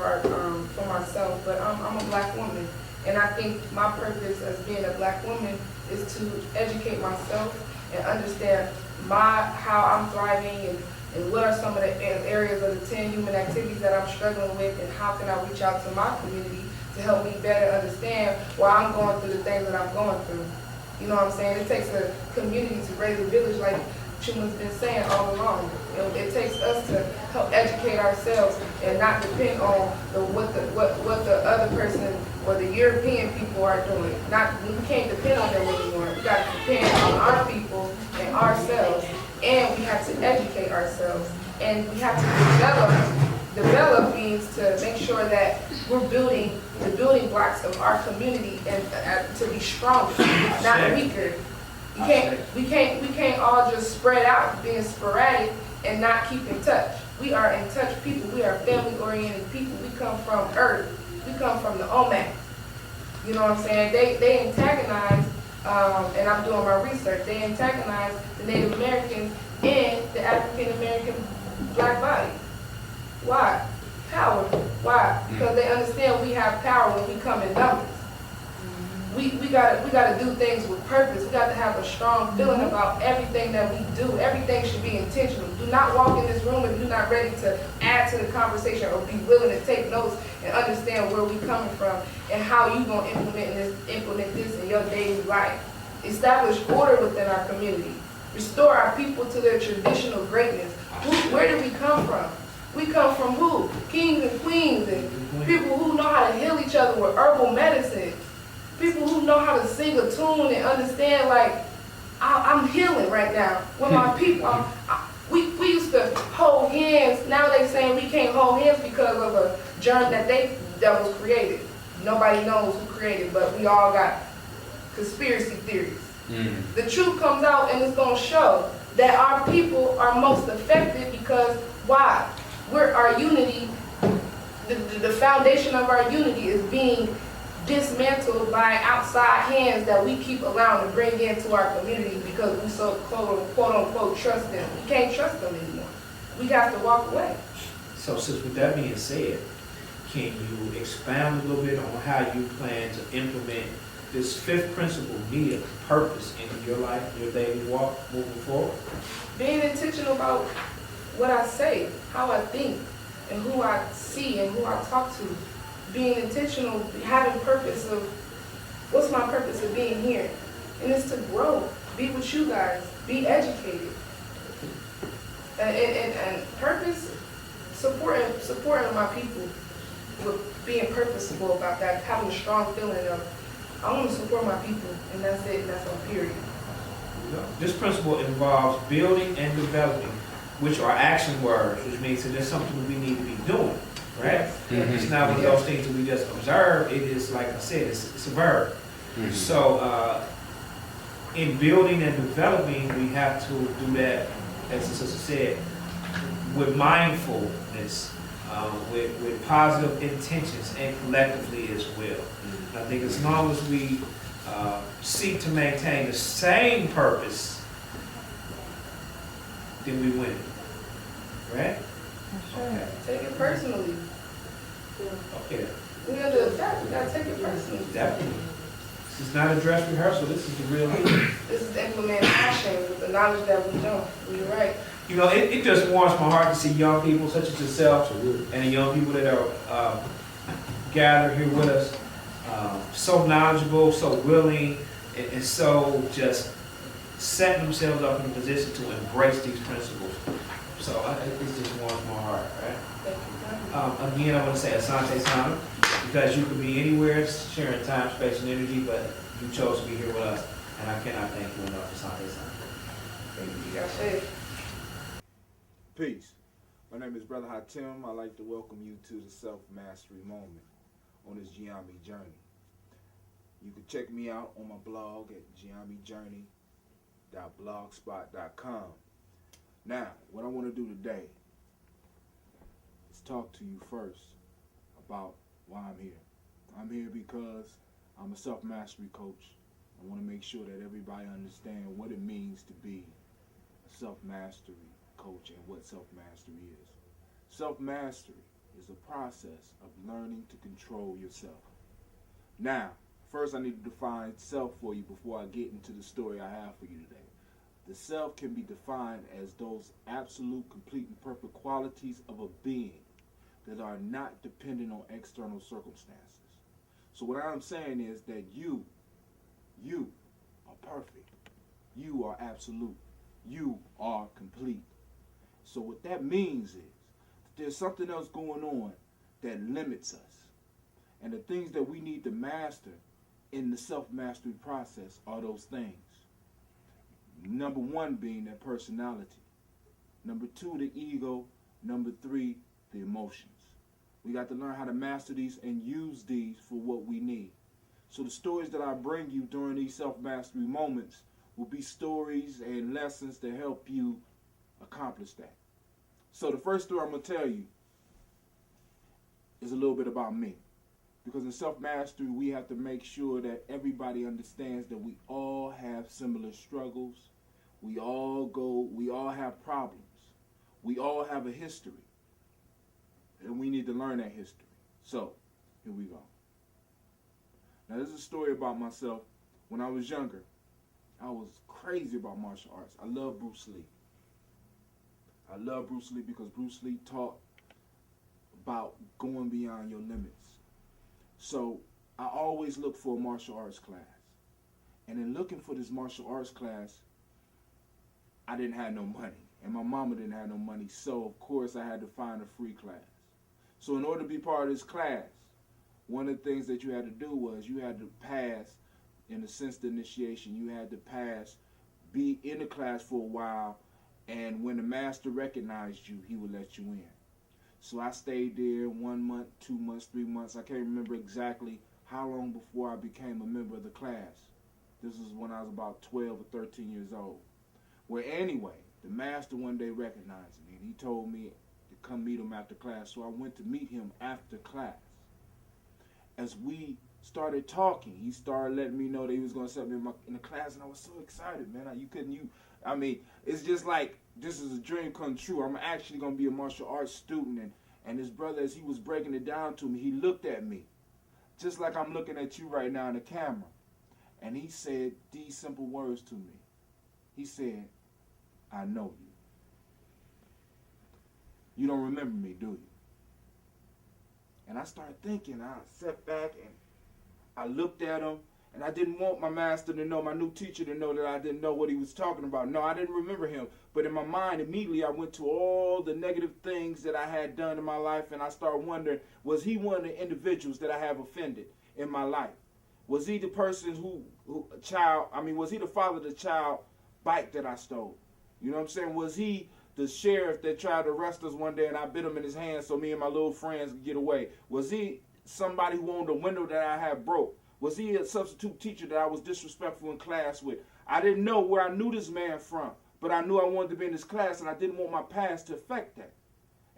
myself, but I'm a black woman, and I think my purpose as being a black woman is to educate myself and understand how I'm thriving and what are some of the areas of the 10 human activities that I'm struggling with, and how can I reach out to my community to help me better understand why I'm going through the things that I'm going through. You know what I'm saying? It takes a community to raise a village, like Chuma's been saying all along. It takes us to help educate ourselves and not depend on what the other person or the European people are doing. We can't depend on them anymore. We got to depend on our people and ourselves, and we have to educate ourselves, and we have to develop means to make sure that we're building the building blocks of our community and to be stronger, not weaker. We can't all just spread out being sporadic and not keep in touch. We are in touch people. We are family oriented people. We come from Earth. We come from the OMAC. You know what I'm saying? They antagonize, and I'm doing my research, they antagonize the Native Americans and the African American black body. Why? Power. Why? Because they understand we have power when we come in numbers. We gotta do things with purpose. We got to have a strong feeling about everything that we do. Everything should be intentional. Do not walk in this room if you're not ready to add to the conversation or be willing to take notes and understand where we coming from and how you gonna implement this in your daily life. Establish order within our community. Restore our people to their traditional greatness. Where do we come from? We come from who? Kings and queens and people who know how to heal each other with herbal medicine. People who know how to sing a tune and understand, like, I'm healing right now with my people. We used to hold hands. Now they saying we can't hold hands because of a germ that was created. Nobody knows who created, but we all got conspiracy theories. The truth comes out, and it's going to show that our people are most affected because why? Our unity, the foundation of our unity is being dismantled by outside hands that we keep allowing to bring into our community because we so quote unquote trust them. We can't trust them anymore. We have to walk away. So, sis, with that being said, can you expound a little bit on how you plan to implement this fifth principle, need purpose, in your life, your daily walk, moving forward? Being intentional about what I say, how I think, and who I see and who I talk to. Being intentional, having purpose of, what's my purpose of being here? And it's to grow, be with you guys, be educated. And purpose, supporting my people with being purposeful about that, having a strong feeling of, I want to support my people, and that's it, and that's on period. This principle involves building and developing, which are action words, which means that there's something we need to be doing, right? It's not one of those things that we just observe. It is, like I said, it's a verb. So in building and developing, we have to do that, as the sister said, with mindfulness, with positive intentions, and collectively as well. I think as long as we seek to maintain the same purpose, then we win. Right? Okay. Take it personally. Okay. We gotta attack. We gotta take it personally. Definitely. This is not a dress rehearsal. This is the real thing. This is implementing action with the knowledge that we know. You're right. You know, it just warms my heart to see young people such as yourself and the young people that are gathered here with us. So knowledgeable, so willing, and so just setting themselves up in a position to embrace these principles. So it's just warms my heart, right? Again, I want to say Asante Sana, because you could be anywhere sharing time, space, and energy, but you chose to be here with us, and I cannot thank you enough, Asante Sana. Thank you, guys. Peace. My name is Brother Hatim. I'd like to welcome you to the Self-Mastery Moment on this Gye-Nyame journey. You can check me out on my blog at gye-nyame.blogspot.com. Now, what I want to do today is talk to you first about why I'm here. I'm here because I'm a self-mastery coach. I want to make sure that everybody understands what it means to be a self-mastery coach and what self-mastery is. Self-mastery is a process of learning to control yourself. Now, first I need to define self for you before I get into the story I have for you today. The self can be defined as those absolute, complete, and perfect qualities of a being that are not dependent on external circumstances. So what I'm saying is that you are perfect. You are absolute. You are complete. So what that means is that there's something else going on that limits us. And the things that we need to master in the self-mastery process are those things. Number one being that personality. Number two, the ego. Number three, the emotions. We got to learn how to master these and use these for what we need. So the stories that I bring you during these self-mastery moments will be stories and lessons to help you accomplish that. So the first story I'm going to tell you is a little bit about me. Because in self-mastery, we have to make sure that everybody understands that we all have similar struggles. We all have problems. We all have a history. And we need to learn that history. So, here we go. Now, this is a story about myself. When I was younger, I was crazy about martial arts. I love Bruce Lee. I love Bruce Lee because Bruce Lee taught about going beyond your limits. So I always look for a martial arts class. And in looking for this martial arts class, I didn't have no money. And my mama didn't have no money. So, of course, I had to find a free class. So in order to be part of this class, one of the things that you had to do was you had to pass, in a sense, the initiation. You had to pass, be in the class for a while, and when the master recognized you, he would let you in. So I stayed there 1 month, 2 months, 3 months. I can't remember exactly how long before I became a member of the class. This was when I was about 12 or 13 years old. Well, anyway, the master one day recognized me, and he told me to come meet him after class. So I went to meet him after class. As we started talking, he started letting me know that he was going to set me in the class, and I was so excited, man. It's just like, this is a dream come true. I'm actually going to be a martial arts student. And his brother, as he was breaking it down to me, he looked at me, just like I'm looking at you right now in the camera. And he said these simple words to me. He said, I know you. You don't remember me, do you? And I started thinking. I sat back and I looked at him. And I didn't want my master to know, my new teacher to know that I didn't know what he was talking about. No, I didn't remember him. But in my mind, immediately I went to all the negative things that I had done in my life, and I started wondering, was he one of the individuals that I have offended in my life? Was he the person was he the father of the child bike that I stole? You know what I'm saying? Was he the sheriff that tried to arrest us one day and I bit him in his hand so me and my little friends could get away? Was he somebody who owned a window that I had broke? Was he a substitute teacher that I was disrespectful in class with? I didn't know where I knew this man from, but I knew I wanted to be in this class, and I didn't want my past to affect that.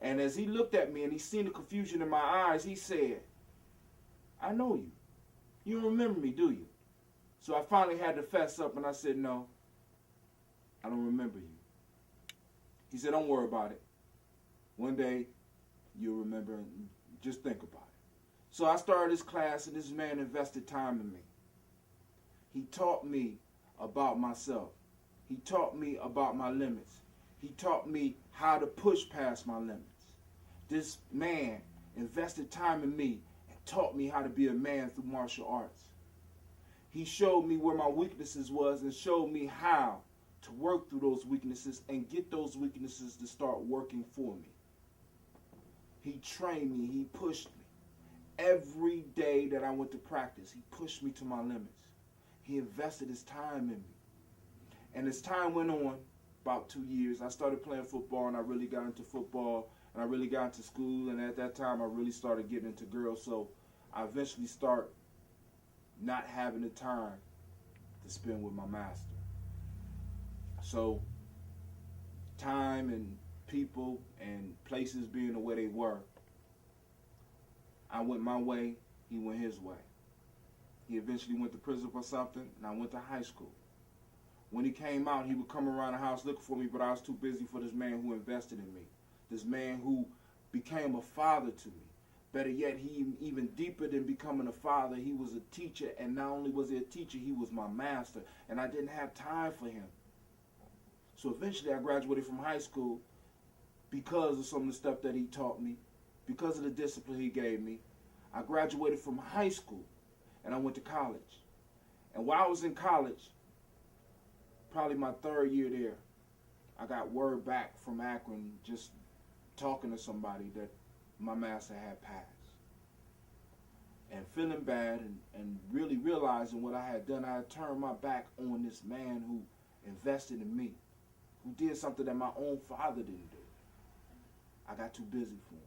And as he looked at me and he seen the confusion in my eyes, he said, I know you. You don't remember me, do you? So I finally had to fess up, and I said, no, I don't remember you. He said, don't worry about it. One day, you'll remember, and just think about it. So I started this class, and this man invested time in me. He taught me about myself. He taught me about my limits. He taught me how to push past my limits. This man invested time in me and taught me how to be a man through martial arts. He showed me where my weaknesses was and showed me how to work through those weaknesses and get those weaknesses to start working for me. He trained me, he pushed me. Every day that I went to practice, he pushed me to my limits. He invested his time in me. And as time went on, about 2 years, I started playing football, and I really got into football, and I really got into school, and at that time I really started getting into girls, so I eventually start not having the time to spend with my master. So time and people and places being the way they were, I went my way, he went his way. He eventually went to prison for something, and I went to high school. When he came out, he would come around the house looking for me, but I was too busy for this man who invested in me. This man who became a father to me. Better yet, he even deeper than becoming a father, he was a teacher, and not only was he a teacher, he was my master, and I didn't have time for him. So eventually I graduated from high school because of some of the stuff that he taught me, because of the discipline he gave me. I graduated from high school, and I went to college. And while I was in college, probably my 3rd year there, I got word back from Akron just talking to somebody that my master had passed. And feeling bad and really realizing what I had done, I had turned my back on this man who invested in me, who did something that my own father didn't do. I got too busy for him.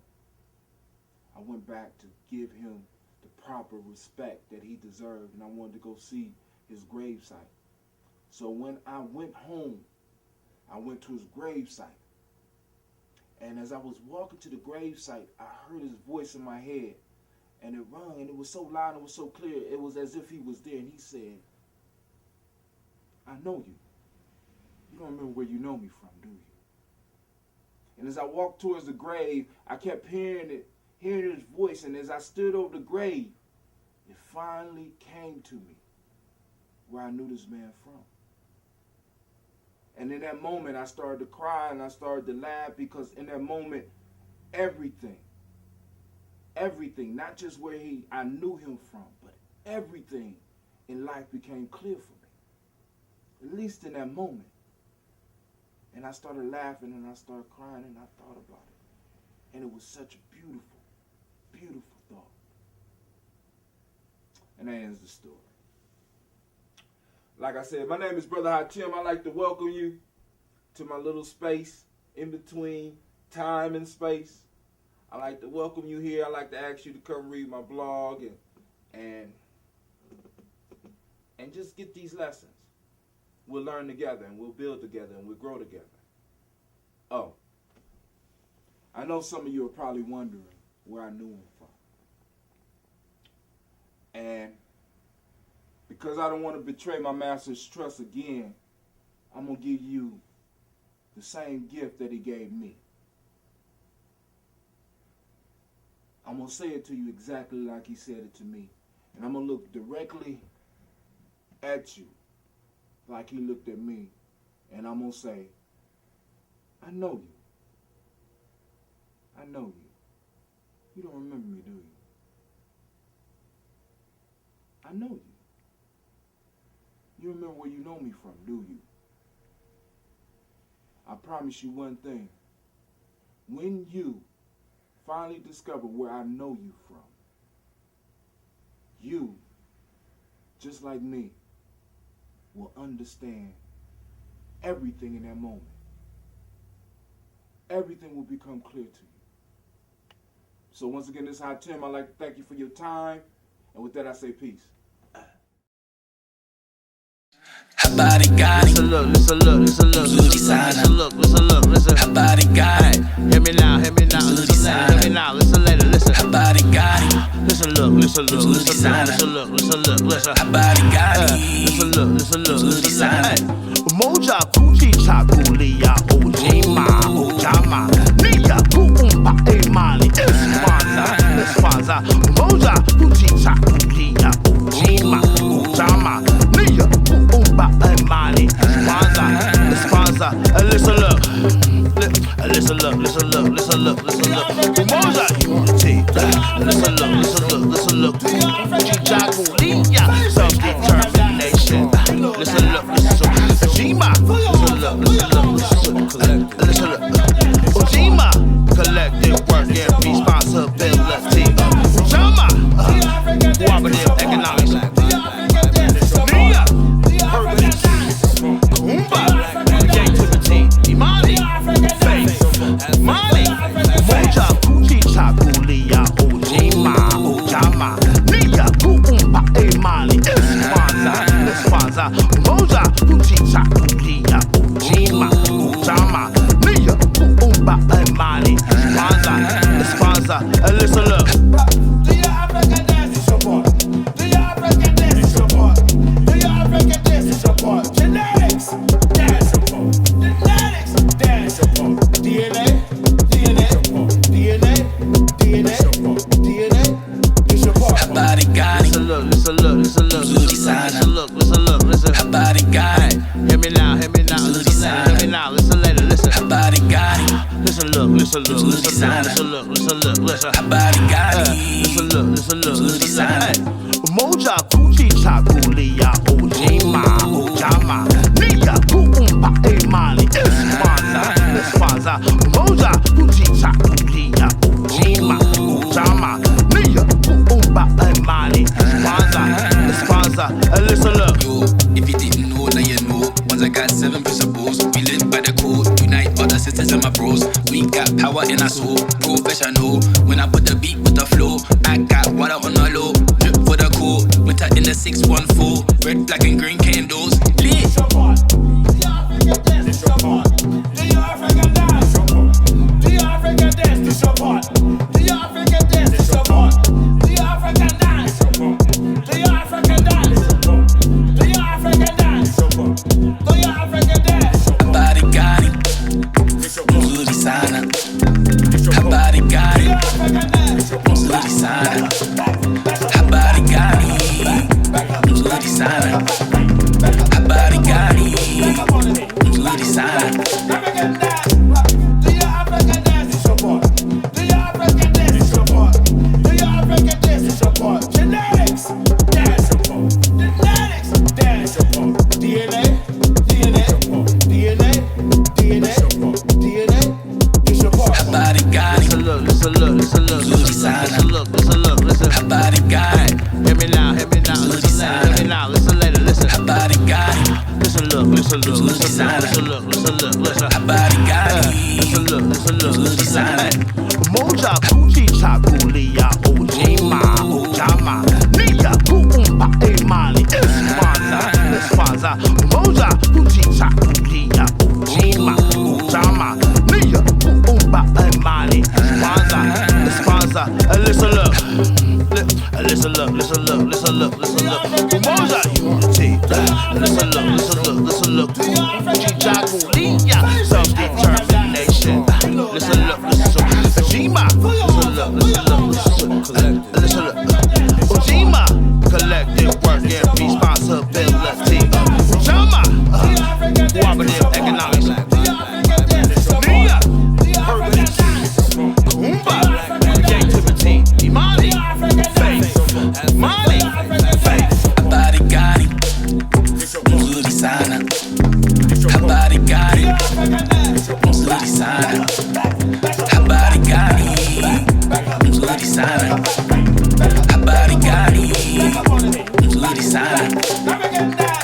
I went back to give him the proper respect that he deserved, and I wanted to go see his gravesite. So when I went home, I went to his gravesite. And as I was walking to the gravesite, I heard his voice in my head. And it rung, and it was so loud and it was so clear. It was as if he was there, and he said, "I know you. You don't remember where you know me from, do you?" And as I walked towards the grave, I kept hearing his voice. And as I stood over the grave, it finally came to me where I knew this man from. And in that moment, I started to cry and I started to laugh, because in that moment, everything, not just where I knew him from, but everything in life became clear for me, at least in that moment. And I started laughing and I started crying and I thought about it. And it was such a beautiful, beautiful thought. And that ends the story. Like I said, my name is Brother Hatim. I'd like to welcome you to my little space in between time and space. I'd like to welcome you here. I'd like to ask you to come read my blog and just get these lessons. We'll learn together and we'll build together and we'll grow together. Oh, I know some of you are probably wondering where I knew him from. And because I don't want to betray my master's trust again, I'm going to give you the same gift that he gave me. I'm going to say it to you exactly like he said it to me. And I'm going to look directly at you like he looked at me. And I'm going to say, "I know you. I know you. You don't remember me, do you? I know you. You remember where you know me from, do you? I promise you one thing. When you finally discover where I know you from, you, just like me, will understand everything in that moment. Everything will become clear to you. So once again, this is Hatim. I'd like to thank you for your time. And with that, I say peace. Habari gani? Mzuri sana. Habari gani? Hear me now. Mzuri sana. Listen later, listen. Habari gani? Listen, look. Mzuri sana. Listen. Habari gani? Listen. Mzuri sana. Moja kuchicha kulia ujima ujama Nia kuumpa imani Espanza Moja kuchicha kulia ujima ujama Nia kuumpa imani Espanza Listen look Moja unity Listen look Kwanzaa. Listen, look. Do your African dance is your part? Do your African dance is your part? Do your African dance is your part? Genetics, dance your part. Genetics, dance your part. DNA, DNA, DNA, DNA, DNA, it's your part. Her body got it. Listen, look, listen, look, listen, look, listen, look, listen, look, listen. Her body got it. Hear me now, hear me now, listen later, hear me now, listen later, listen. Her body got it. Listen, look, listen, look, listen, look, listen, look, listen. Her body got it. Listen, look, listen, look, listen. Hey, Moja Kuchi Chakulia Ojima Ojama Nia Kuumpa Emali Kwanzaa Kwanzaa Moja Kuchi Chakulia Ojima Ojama Nia Kuumpa Emali Kwanzaa Listen, look. Yo, if you didn't know, now you know. Once I got 7 principles, we live by the code. Unite all the sisters and my bros. We got power in our soul, professional. When I put the beat with the flow, I got water on the low, drip for the cool. Winter in the 614, red, black, and green candles. Lit. Moja Kuchi Chakulia Ojima Ojama Nia Kuumpa Emali Kwanzaa Moja Kuchi Chakulia Ojima Ojama Nia Kuumpa Emali Kwanzaa Listen, look. Listen, look, listen, look, listen, look, listen, look. Moja unity. Listen, look, listen, look, listen, look. Kuchi Chakulia self-determination. Listen, look, listen, Ojima. Listen, look, listen, look, listen, look. Ojima. Collective work and responsibility. Ojama. Cooperative economics. Nia. Purpose. Kuumba. Creativity. Imani. Faith. Money. Faith. Her body got it. Mzuri sana. Her body got it. Mzuri sana. Her body got it. Mzuri sana. Her body got it. Mzuri sana.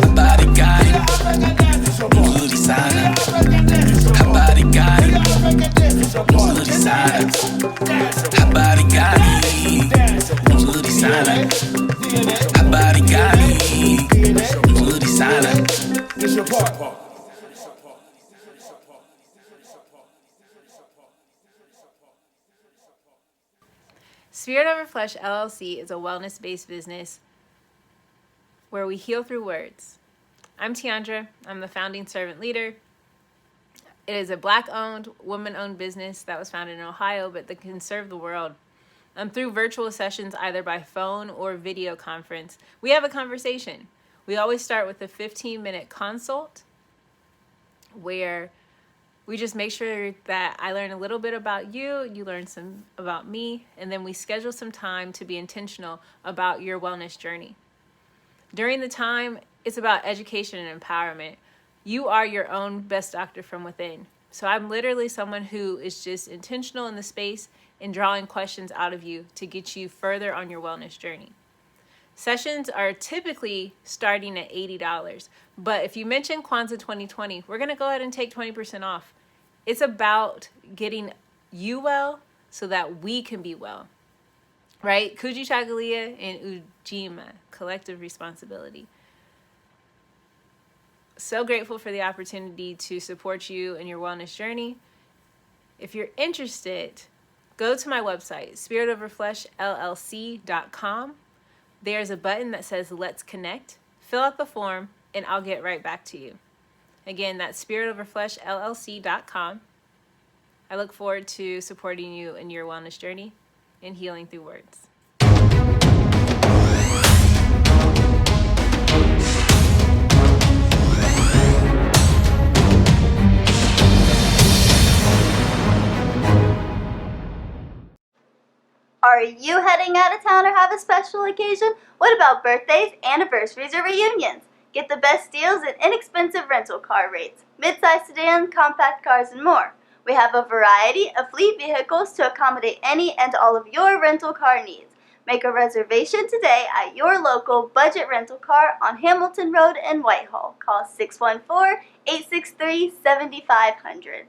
Her body got it. Mzuri sana. Her body got it. Mzuri sana. Her body got it. Mzuri sana. Her body got it. Mzuri sana. It's your part. Spirit Over Flesh LLC is a wellness-based business where we heal through words. I'm Tiandra. I'm the founding servant leader. It is a Black-owned, woman-owned business that was founded in Ohio, but that can serve the world. Through virtual sessions, either by phone or video conference, we have a conversation. We always start with a 15-minute consult where we just make sure that I learn a little bit about you, you learn some about me, and then we schedule some time to be intentional about your wellness journey. During the time, it's about education and empowerment. You are your own best doctor from within. So I'm literally someone who is just intentional in the space and drawing questions out of you to get you further on your wellness journey. Sessions are typically starting at $80, but if you mention Kwanzaa 2020, we're going to go ahead and take 20% off. It's about getting you well so that we can be well, right? Kuji Chagalia and Ujima, collective responsibility. So grateful for the opportunity to support you in your wellness journey. If you're interested, go to my website, spiritoverfleshllc.com. There's a button that says Let's Connect. Fill out the form, and I'll get right back to you. Again, that's spiritoverfleshllc.com. I look forward to supporting you in your wellness journey and healing through words. Are you heading out of town or have a special occasion? What about birthdays, anniversaries, or reunions? Get the best deals at inexpensive rental car rates, mid-size sedans, compact cars, and more. We have a variety of fleet vehicles to accommodate any and all of your rental car needs. Make a reservation today at your local budget rental car on Hamilton Road in Whitehall. Call 614-863-7500.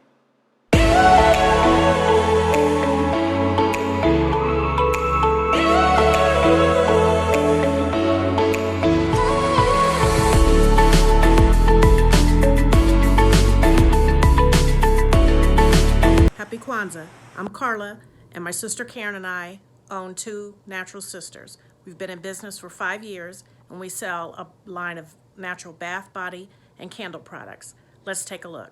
Happy Kwanzaa. I'm Carla, and my sister Karen and I own Two Natural Sisters. We've been in business for 5 years, and we sell a line of natural bath, body, and candle products. Let's take a look.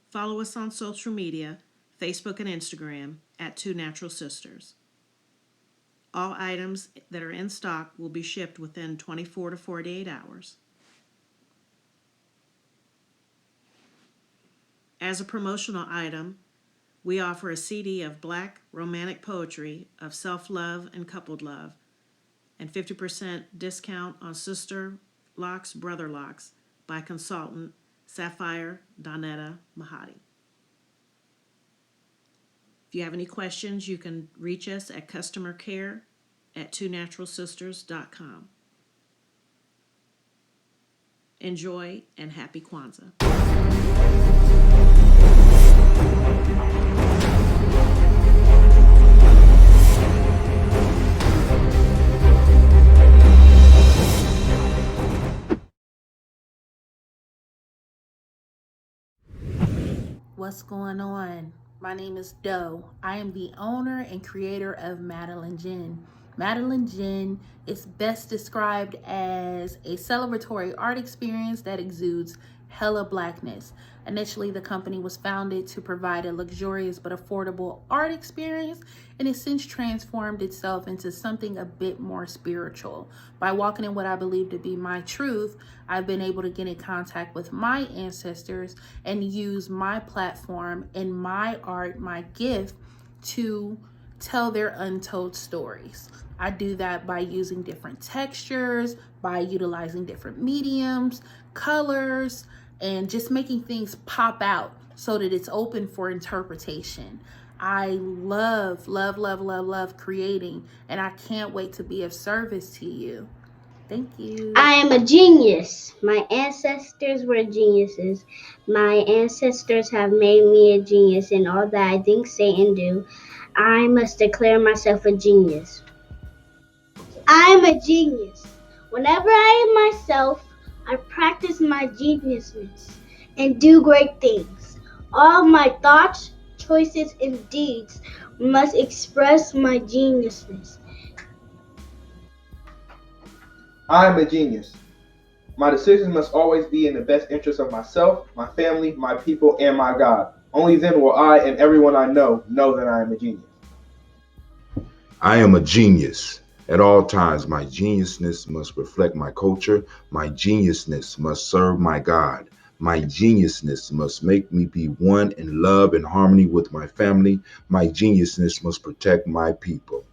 Follow us on social media, Facebook and Instagram, at Two Natural Sisters. All items that are in stock will be shipped within 24 to 48 hours. As a promotional item, we offer a CD of Black romantic poetry of self-love and coupled love, and 50% discount on Sister Locks, Brother Locks by consultant Sapphire Donetta Mahadi. If you have any questions, you can reach us at customercare@twonaturalsisters.com. Enjoy and happy Kwanzaa. What's going on? My name is Doe. I am the owner and creator of Madeline Gin. Madeline Gin is best described as a celebratory art experience that exudes hella blackness. Initially, the company was founded to provide a luxurious but affordable art experience, and it's since transformed itself into something a bit more spiritual. By walking in what I believe to be my truth, I've been able to get in contact with my ancestors and use my platform and my art, my gift, to tell their untold stories. I do that by using different textures, by utilizing different mediums, colors, and just making things pop out so that it's open for interpretation. I love creating, and I can't wait to be of service to you. Thank you. I am a genius. My ancestors were geniuses. My ancestors have made me a genius in all that I think, say, and do. I must declare myself a genius. I am a genius. Whenever I am myself, I practice my geniusness and do great things. All my thoughts, choices, and deeds must express my geniusness. I am a genius. My decisions must always be in the best interest of myself, my family, my people, and my God. Only then will I and everyone I know that I am a genius. I am a genius. At all times, my geniusness must reflect my culture. My geniusness must serve my God. My geniusness must make me be one in love and harmony with my family. My geniusness must protect my people.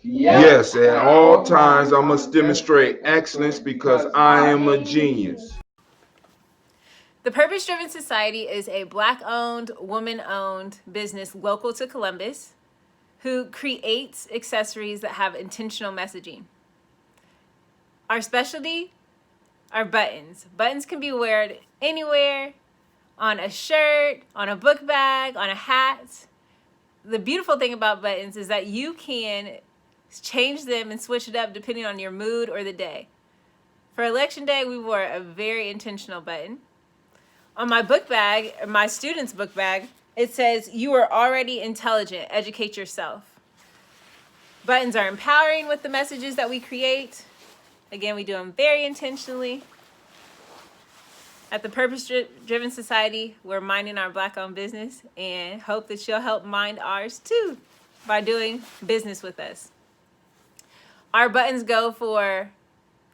Yes, at all times, I must demonstrate excellence because I am a genius. The Purpose Driven Society is a Black-owned, woman-owned business local to Columbus who creates accessories that have intentional messaging. Our specialty are buttons. Buttons can be worn anywhere, on a shirt, on a book bag, on a hat. The beautiful thing about buttons is that you can change them and switch it up depending on your mood or the day. For Election Day, we wore a very intentional button. On my book bag, my student's book bag, it says, "You are already intelligent. Educate yourself." Buttons are empowering with the messages that we create. Again, we do them very intentionally. At the Purpose Driven Society, we're minding our Black-owned business and hope that you'll help mind ours too by doing business with us. Our buttons go for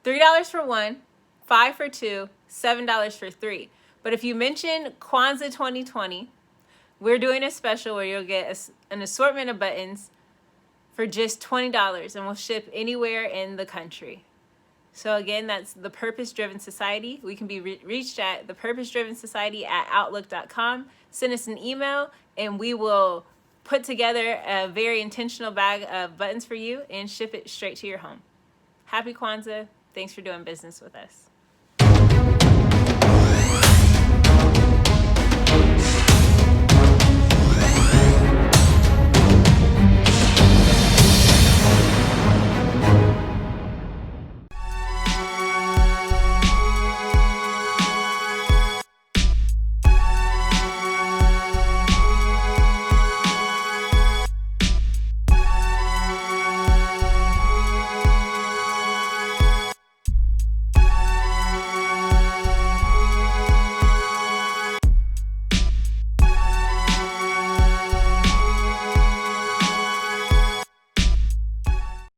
$3 for one, $5 for two, $7 for three. But if you mention Kwanzaa 2020, we're doing a special where you'll get an assortment of buttons for just $20, and we'll ship anywhere in the country. So again, that's the Purpose Driven Society. We can be reached at thepurposedrivensociety@outlook.com. Send us an email, and we will put together a very intentional bag of buttons for you and ship it straight to your home. Happy Kwanzaa. Thanks for doing business with us.